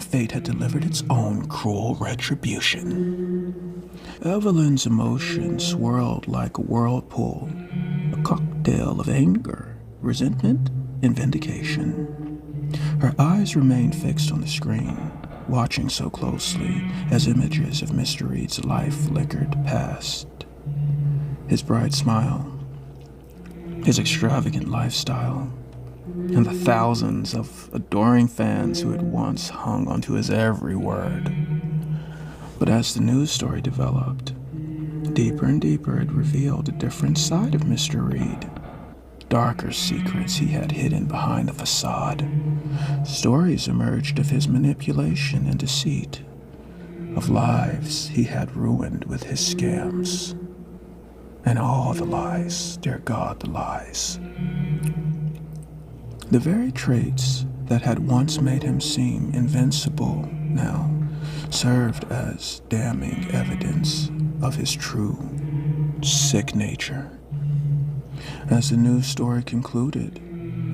fate had delivered its own cruel retribution. Evelyn's emotions swirled like a whirlpool, a cocktail of anger, resentment, in vindication. Her eyes remained fixed on the screen, watching so closely as images of Mr. Reed's life flickered past. His bright smile, his extravagant lifestyle, and the thousands of adoring fans who had once hung onto his every word. But as the news story developed, deeper and deeper it revealed a different side of Mr. Reed, darker secrets he had hidden behind the facade. Stories emerged of his manipulation and deceit, of lives he had ruined with his scams. And all the lies, dear God, the lies. The very traits that had once made him seem invincible now served as damning evidence of his true, sick nature. As the news story concluded,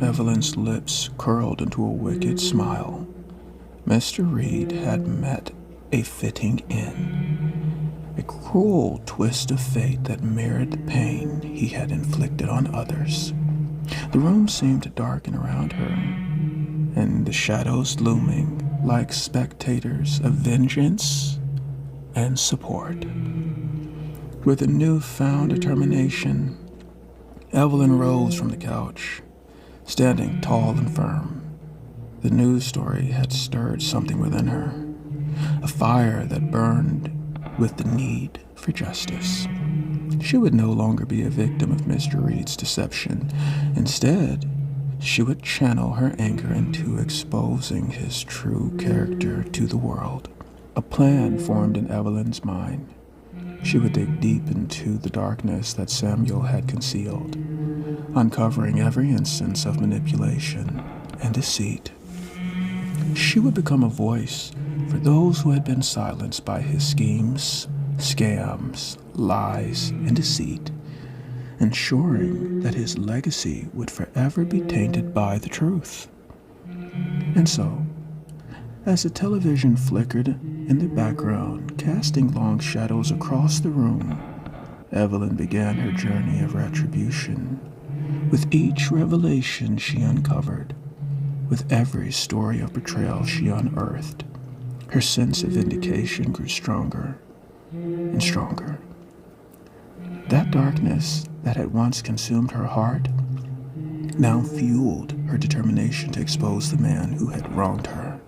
Evelyn's lips curled into a wicked smile. Mr. Reed had met a fitting end, a cruel twist of fate that mirrored the pain he had inflicted on others. The room seemed to darken around her, and the shadows looming like spectators of vengeance and support. With a newfound determination, Evelyn rose from the couch, standing tall and firm. The news story had stirred something within her, a fire that burned with the need for justice. She would no longer be a victim of Mr. Reed's deception. Instead, she would channel her anger into exposing his true character to the world. A plan formed in Evelyn's mind. She would dig deep into the darkness that Samuel had concealed, uncovering every instance of manipulation and deceit. She would become a voice for those who had been silenced by his schemes, scams, lies, and deceit, ensuring that his legacy would forever be tainted by the truth. And so, as the television flickered in the background, casting long shadows across the room, Evelyn began her journey of retribution. With each revelation she uncovered, with every story of betrayal she unearthed, her sense of vindication grew stronger and stronger. That darkness that had once consumed her heart now fueled her determination to expose the man who had wronged her.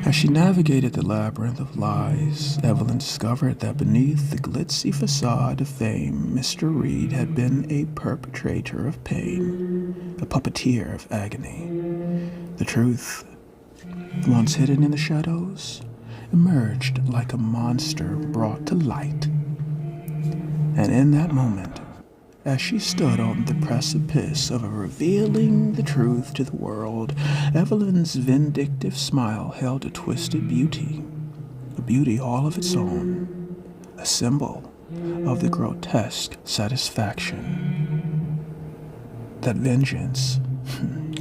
As she navigated the labyrinth of lies, Evelyn discovered that beneath the glitzy facade of fame, Mr. Reed had been a perpetrator of pain, a puppeteer of agony. The truth, once hidden in the shadows, emerged like a monster brought to light. And in that moment, as she stood on the precipice of revealing the truth to the world, Evelyn's vindictive smile held a twisted beauty, a beauty all of its own, a symbol of the grotesque satisfaction that vengeance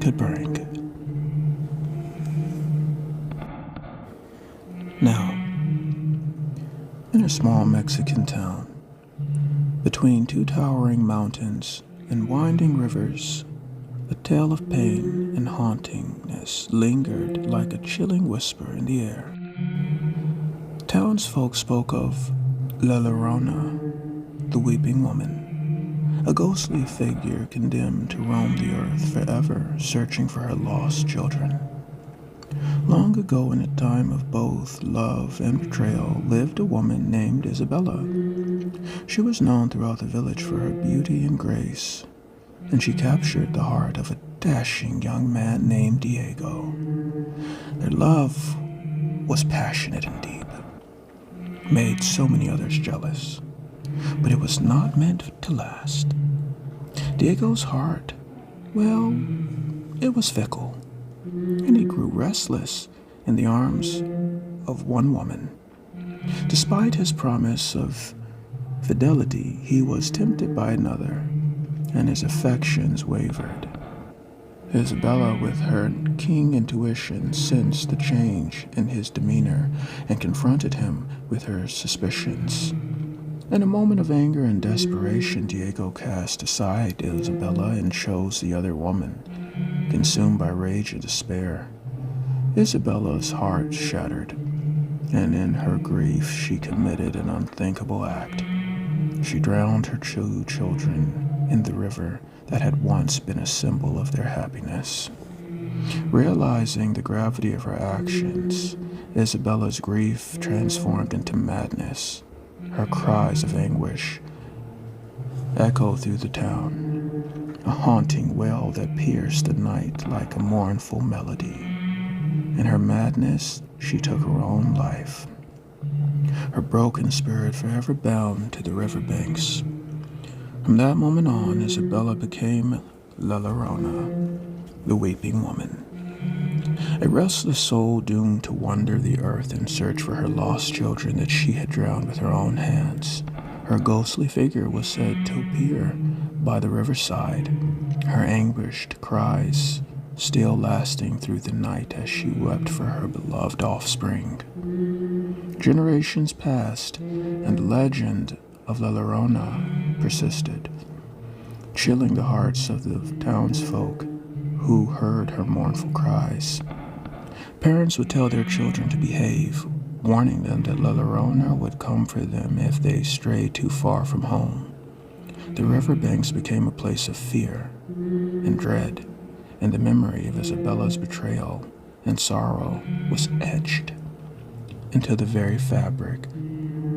could bring. Now, in a small Mexican town, between two towering mountains and winding rivers, a tale of pain and hauntingness lingered like a chilling whisper in the air. Townsfolk spoke of La Llorona, the weeping woman, a ghostly figure condemned to roam the earth forever, searching for her lost children. Long ago, in a time of both love and betrayal, lived a woman named Isabella. She was known throughout the village for her beauty and grace, and she captured the heart of a dashing young man named Diego. Their love was passionate and deep, made so many others jealous, but it was not meant to last. Diego's heart, well, it was fickle, and he grew restless in the arms of one woman. Despite his promise of fidelity, he was tempted by another, and his affections wavered. Isabella, with her keen intuition, sensed the change in his demeanor and confronted him with her suspicions. In a moment of anger and desperation, Diego cast aside Isabella and chose the other woman. consumed by rage and despair. Isabella's heart shattered, and in her grief she committed an unthinkable act. She drowned her two children in the river that had once been a symbol of their happiness. Realizing the gravity of her actions, Isabella's grief transformed into madness. Her cries of anguish echoed through the town, a haunting wail that pierced the night like a mournful melody. In her madness, she took her own life, her broken spirit forever bound to the riverbanks. From that moment on, Isabella became La Llorona, the weeping woman, a restless soul doomed to wander the earth in search for her lost children that she had drowned with her own hands. Her ghostly figure was said to appear by the riverside, her anguished cries still lasting through the night as she wept for her beloved offspring. Generations passed, and the legend of La Llorona persisted, chilling the hearts of the townsfolk who heard her mournful cries. Parents would tell their children to behave, warning them that La Llorona would come for them if they strayed too far from home. The riverbanks became a place of fear and dread, and the memory of Isabella's betrayal and sorrow was etched into the very fabric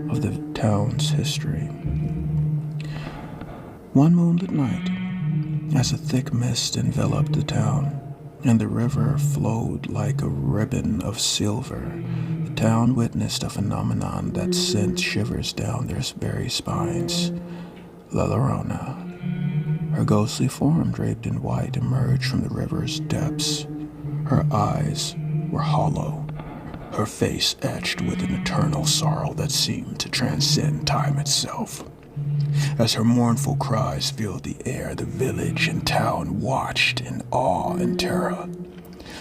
of the town's history. One moonlit night, as a thick mist enveloped the town, and the river flowed like a ribbon of silver, the town witnessed a phenomenon that sent shivers down their very spines. La Llorona, her ghostly form draped in white, emerged from the river's depths. Her eyes were hollow, her face etched with an eternal sorrow that seemed to transcend time itself. As her mournful cries filled the air, the village and town watched in awe and terror.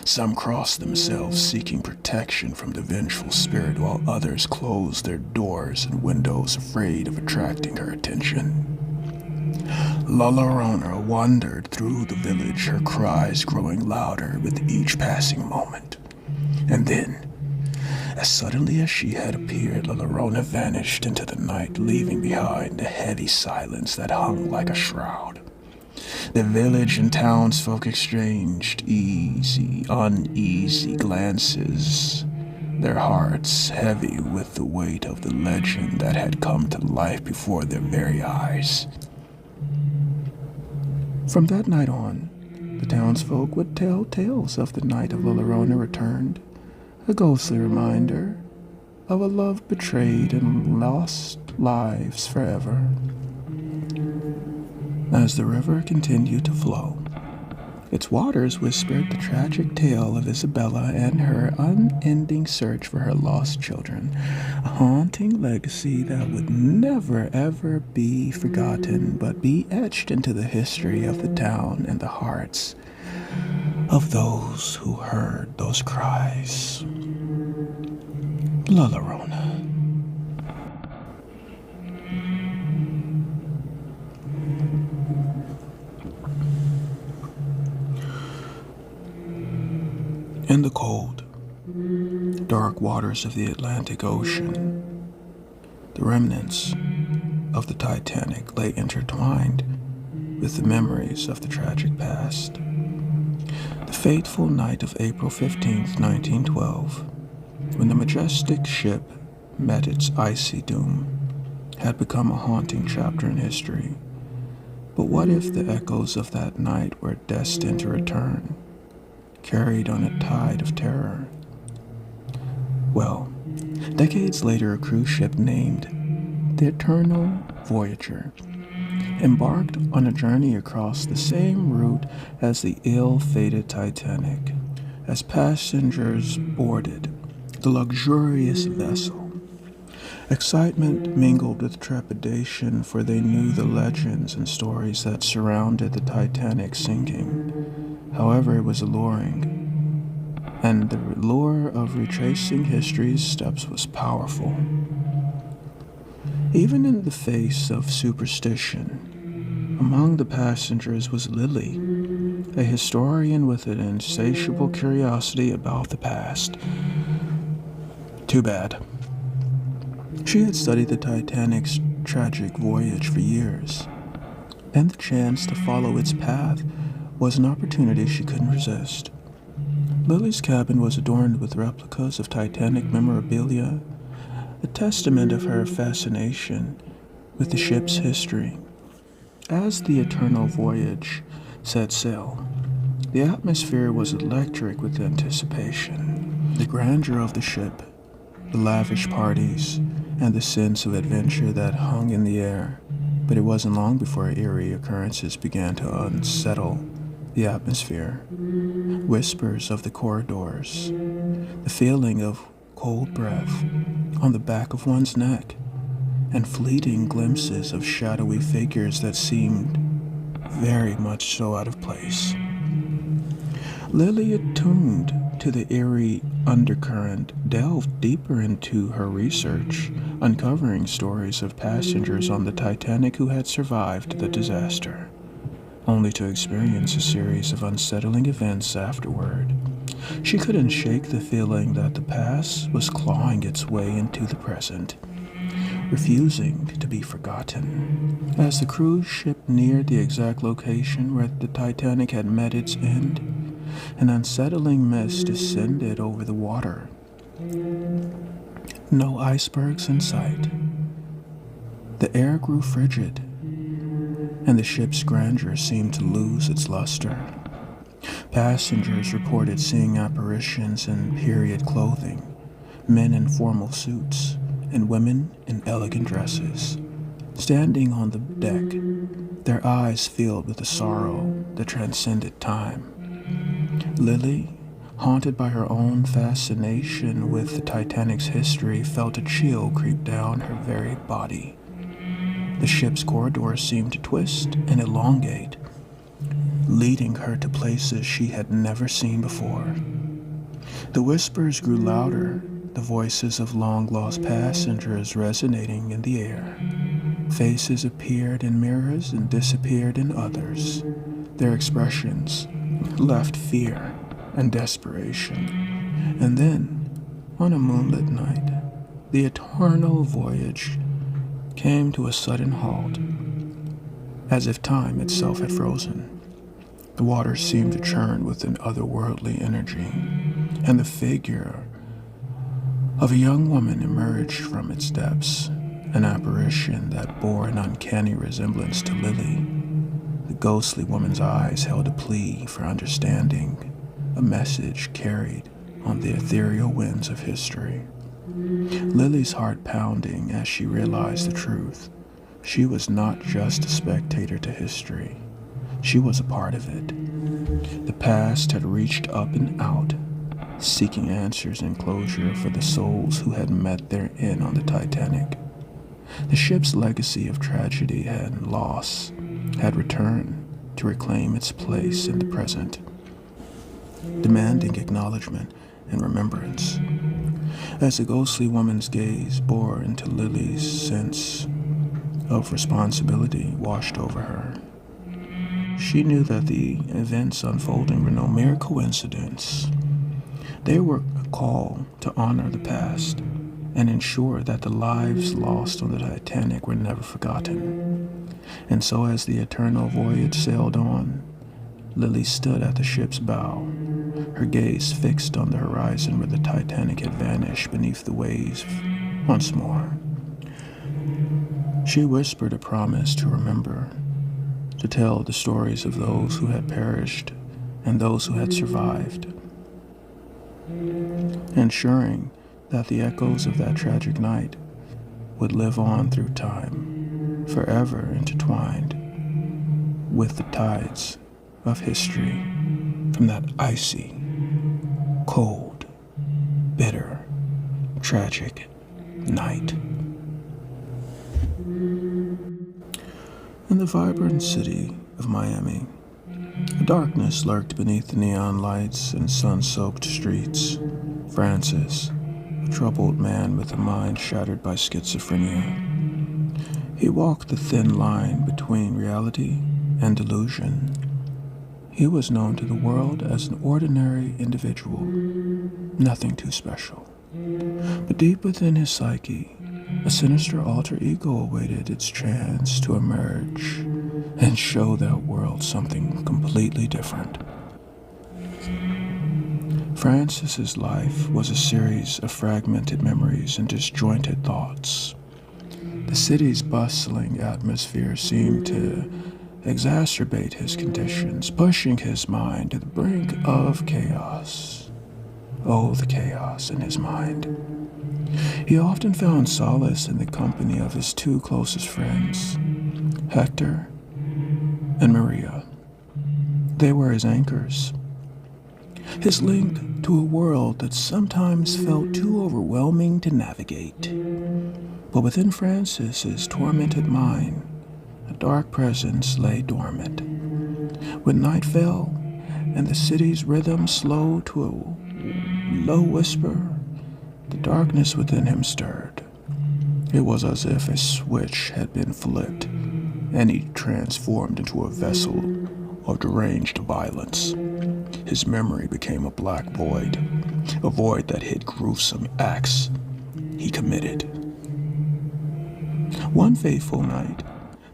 Some crossed themselves, seeking protection from the vengeful spirit, while others closed their doors and windows, afraid of attracting her attention. La Llorona wandered through the village, her cries growing louder with each passing moment. And then, as suddenly as she had appeared, La Llorona vanished into the night, leaving behind a heavy silence that hung like a shroud. The village and townsfolk exchanged uneasy glances, their hearts heavy with the weight of the legend that had come to life before their very eyes. From that night on, the townsfolk would tell tales of the night of La Llorona returned, a ghostly reminder of a love betrayed and lost lives forever. As the river continued to flow, its waters whispered the tragic tale of Isabella and her unending search for her lost children, a haunting legacy that would never ever be forgotten but be etched into the history of the town and the hearts of those who heard those cries. La Llorona. In the cold, dark waters of the Atlantic Ocean, the remnants of the Titanic lay intertwined with the memories of the tragic past. The fateful night of April 15th, 1912, when the majestic ship met its icy doom, had become a haunting chapter in history. But what if the echoes of that night were destined to return, carried on a tide of terror? Well, decades later, a cruise ship named the Eternal Voyager embarked on a journey across the same route as the ill-fated Titanic. As passengers boarded the luxurious vessel, excitement mingled with trepidation, for they knew the legends and stories that surrounded the Titanic sinking. However, it was alluring, and the lure of retracing history's steps was powerful. Even in the face of superstition, among the passengers was Lily, a historian with an insatiable curiosity about the past. Too bad. She had studied the Titanic's tragic voyage for years, and the chance to follow its path was an opportunity she couldn't resist. Lily's cabin was adorned with replicas of Titanic memorabilia, a testament of her fascination with the ship's history. As the eternal voyage set sail, the atmosphere was electric with anticipation. The grandeur of the ship, the lavish parties, and the sense of adventure that hung in the air. But it wasn't long before eerie occurrences began to unsettle the atmosphere. Whispers of the corridors, the feeling of cold breath on the back of one's neck, and fleeting glimpses of shadowy figures that seemed very much so out of place. Lily, attuned to the eerie undercurrent, delved deeper into her research, uncovering stories of passengers on the Titanic who had survived the disaster, only to experience a series of unsettling events afterward. She couldn't shake the feeling that the past was clawing its way into the present, refusing to be forgotten. As the cruise ship neared the exact location where the Titanic had met its end, an unsettling mist descended over the water. No icebergs in sight. The air grew frigid, and the ship's grandeur seemed to lose its luster. Passengers reported seeing apparitions in period clothing, men in formal suits, and women in elegant dresses, standing on the deck, their eyes filled with a sorrow that transcended time. Lily, haunted by her own fascination with the Titanic's history, felt a chill creep down her very body. The ship's corridors seemed to twist and elongate, leading her to places she had never seen before. The whispers grew louder, the voices of long-lost passengers resonating in the air. Faces appeared in mirrors and disappeared in others. Their expressions left fear and desperation. And then, on a moonlit night, the eternal voyage came to a sudden halt, as if time itself had frozen. The water seemed to churn with an otherworldly energy, and the figure of a young woman emerged from its depths, an apparition that bore an uncanny resemblance to Lily. The ghostly woman's eyes held a plea for understanding, a message carried on the ethereal winds of history. Lily's heart pounding as she realized the truth. She was not just a spectator to history. She was a part of it. The past had reached up and out, seeking answers and closure for the souls who had met their end on the Titanic. The ship's legacy of tragedy and loss had returned to reclaim its place in the present, demanding acknowledgement and remembrance. As the ghostly woman's gaze bore into Lily's, sense of responsibility washed over her. She knew that the events unfolding were no mere coincidence. They were a call to honor the past and ensure that the lives lost on the Titanic were never forgotten. And so as the eternal voyage sailed on, Lily stood at the ship's bow, her gaze fixed on the horizon where the Titanic had vanished beneath the waves once more. She whispered a promise to remember, to tell the stories of those who had perished and those who had survived, ensuring that the echoes of that tragic night would live on through time, forever intertwined with the tides of history from that icy, cold, bitter, tragic night. In the vibrant city of Miami, a darkness lurked beneath the neon lights and sun-soaked streets. Francis, a troubled man with a mind shattered by schizophrenia. He walked the thin line between reality and delusion, He was known to the world as an ordinary individual, nothing too special. But deep within his psyche, a sinister alter ego awaited its chance to emerge and show that world something completely different. Francis's life was a series of fragmented memories and disjointed thoughts. The city's bustling atmosphere seemed to exacerbate his conditions, pushing his mind to the brink of chaos. Oh, the chaos in his mind. He often found solace in the company of his two closest friends, Hector and Maria. They were his anchors, his link to a world that sometimes felt too overwhelming to navigate. But within Francis's tormented mind, a dark presence lay dormant. When night fell and the city's rhythm slowed to a low whisper, the darkness within him stirred. It was as if a switch had been flipped and he transformed into a vessel of deranged violence. His memory became a black void, a void that hid gruesome acts he committed. One fateful night,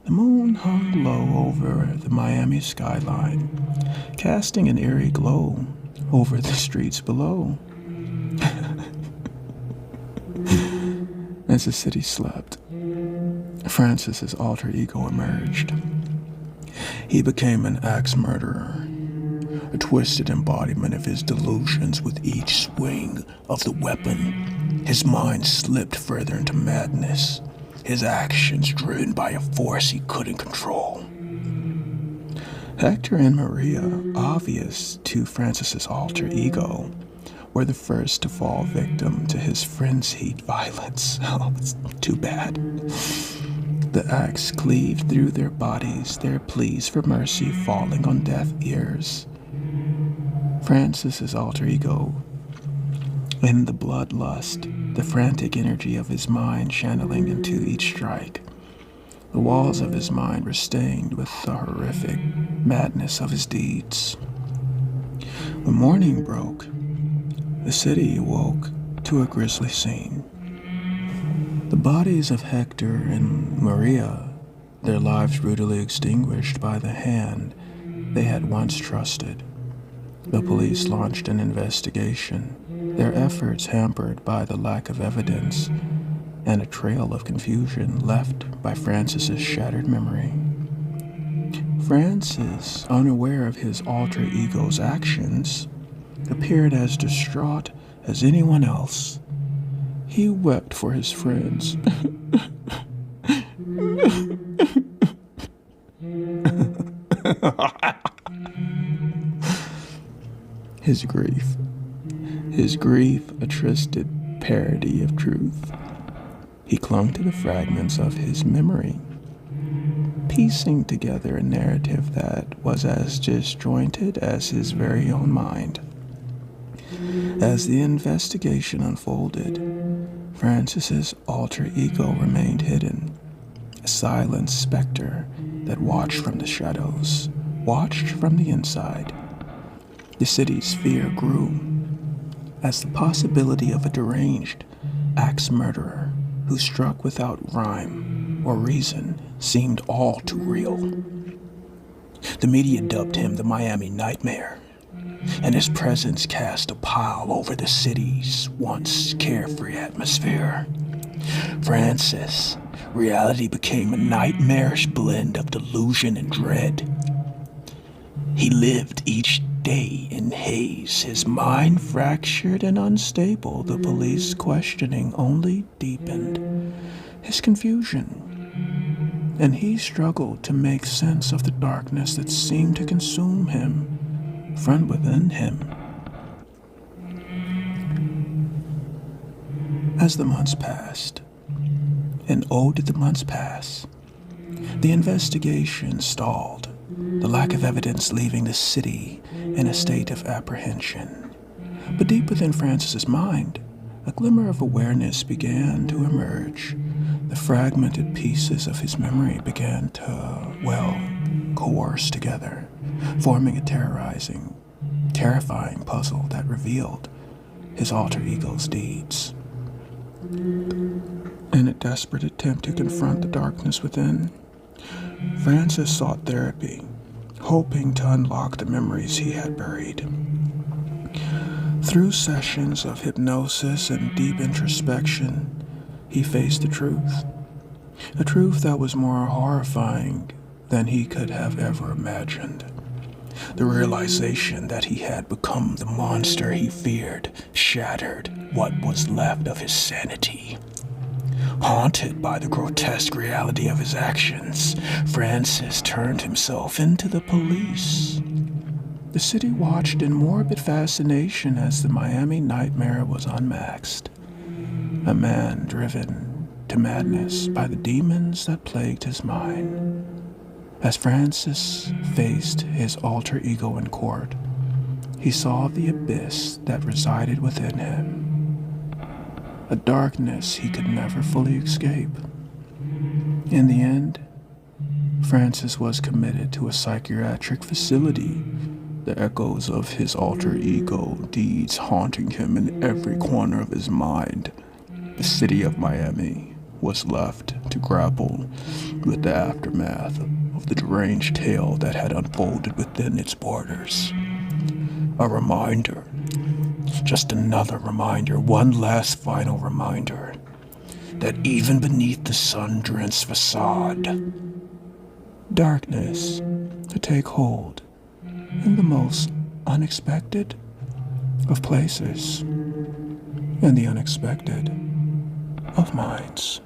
the moon hung low over the Miami skyline, casting an eerie glow over the streets below. As the city slept, Francis's alter ego emerged. He became an axe murderer, a twisted embodiment of his delusions. With each swing of the weapon, his mind slipped further into madness, his actions driven by a force he couldn't control. Hector and Maria, obvious to Francis's alter ego, were the first to fall victim to his frenzied violence. Oh, it's too bad. The axe cleaved through their bodies, their pleas for mercy falling on deaf ears. Francis's alter ego, in the bloodlust, the frantic energy of his mind channeling into each strike. The walls of his mind were stained with the horrific madness of his deeds. When morning broke, the city awoke to a grisly scene. The bodies of Hector and Maria, their lives brutally extinguished by the hand they had once trusted. The police launched an investigation, their efforts hampered by the lack of evidence and a trail of confusion left by Francis's shattered memory. Francis, unaware of his alter ego's actions, appeared as distraught as anyone else. He wept for his friends. His grief, a twisted parody of truth. He clung to the fragments of his memory, piecing together a narrative that was as disjointed as his very own mind. As the investigation unfolded, Francis's alter ego remained hidden, a silent specter that watched from the shadows, watched from the inside. The city's fear grew as the possibility of a deranged axe murderer who struck without rhyme or reason seemed all too real. The media dubbed him the Miami Nightmare, and his presence cast a pall over the city's once carefree atmosphere. Francis, reality became a nightmarish blend of delusion and dread. He lived each day in haze, his mind fractured and unstable. The police questioning only deepened his confusion, and he struggled to make sense of the darkness that seemed to consume him from within him. As the months passed, and oh did the months pass, the investigation stalled, the lack of evidence leaving the city in a state of apprehension. But deep within Francis's mind, a glimmer of awareness began to emerge. The fragmented pieces of his memory began to, coerce together. forming a terrifying puzzle that revealed his alter ego's deeds. In a desperate attempt to confront the darkness within, Francis sought therapy, hoping to unlock the memories he had buried. Through sessions of hypnosis and deep introspection, he faced the truth. A truth that was more horrifying than he could have ever imagined. The realization that he had become the monster he feared shattered what was left of his sanity. Haunted by the grotesque reality of his actions, Francis turned himself into the police. The city watched in morbid fascination as the Miami nightmare was unmasked. A man driven to madness by the demons that plagued his mind. As Francis faced his alter ego in court, he saw the abyss that resided within him, a darkness he could never fully escape. In the end, Francis was committed to a psychiatric facility, the echoes of his alter ego deeds haunting him in every corner of his mind. The city of Miami was left to grapple with the aftermath of the deranged tale that had unfolded within its borders. A reminder, just another reminder, one last final reminder, that even beneath the sun-drenched facade, darkness could take hold in the most unexpected of places, and the unexpected of minds.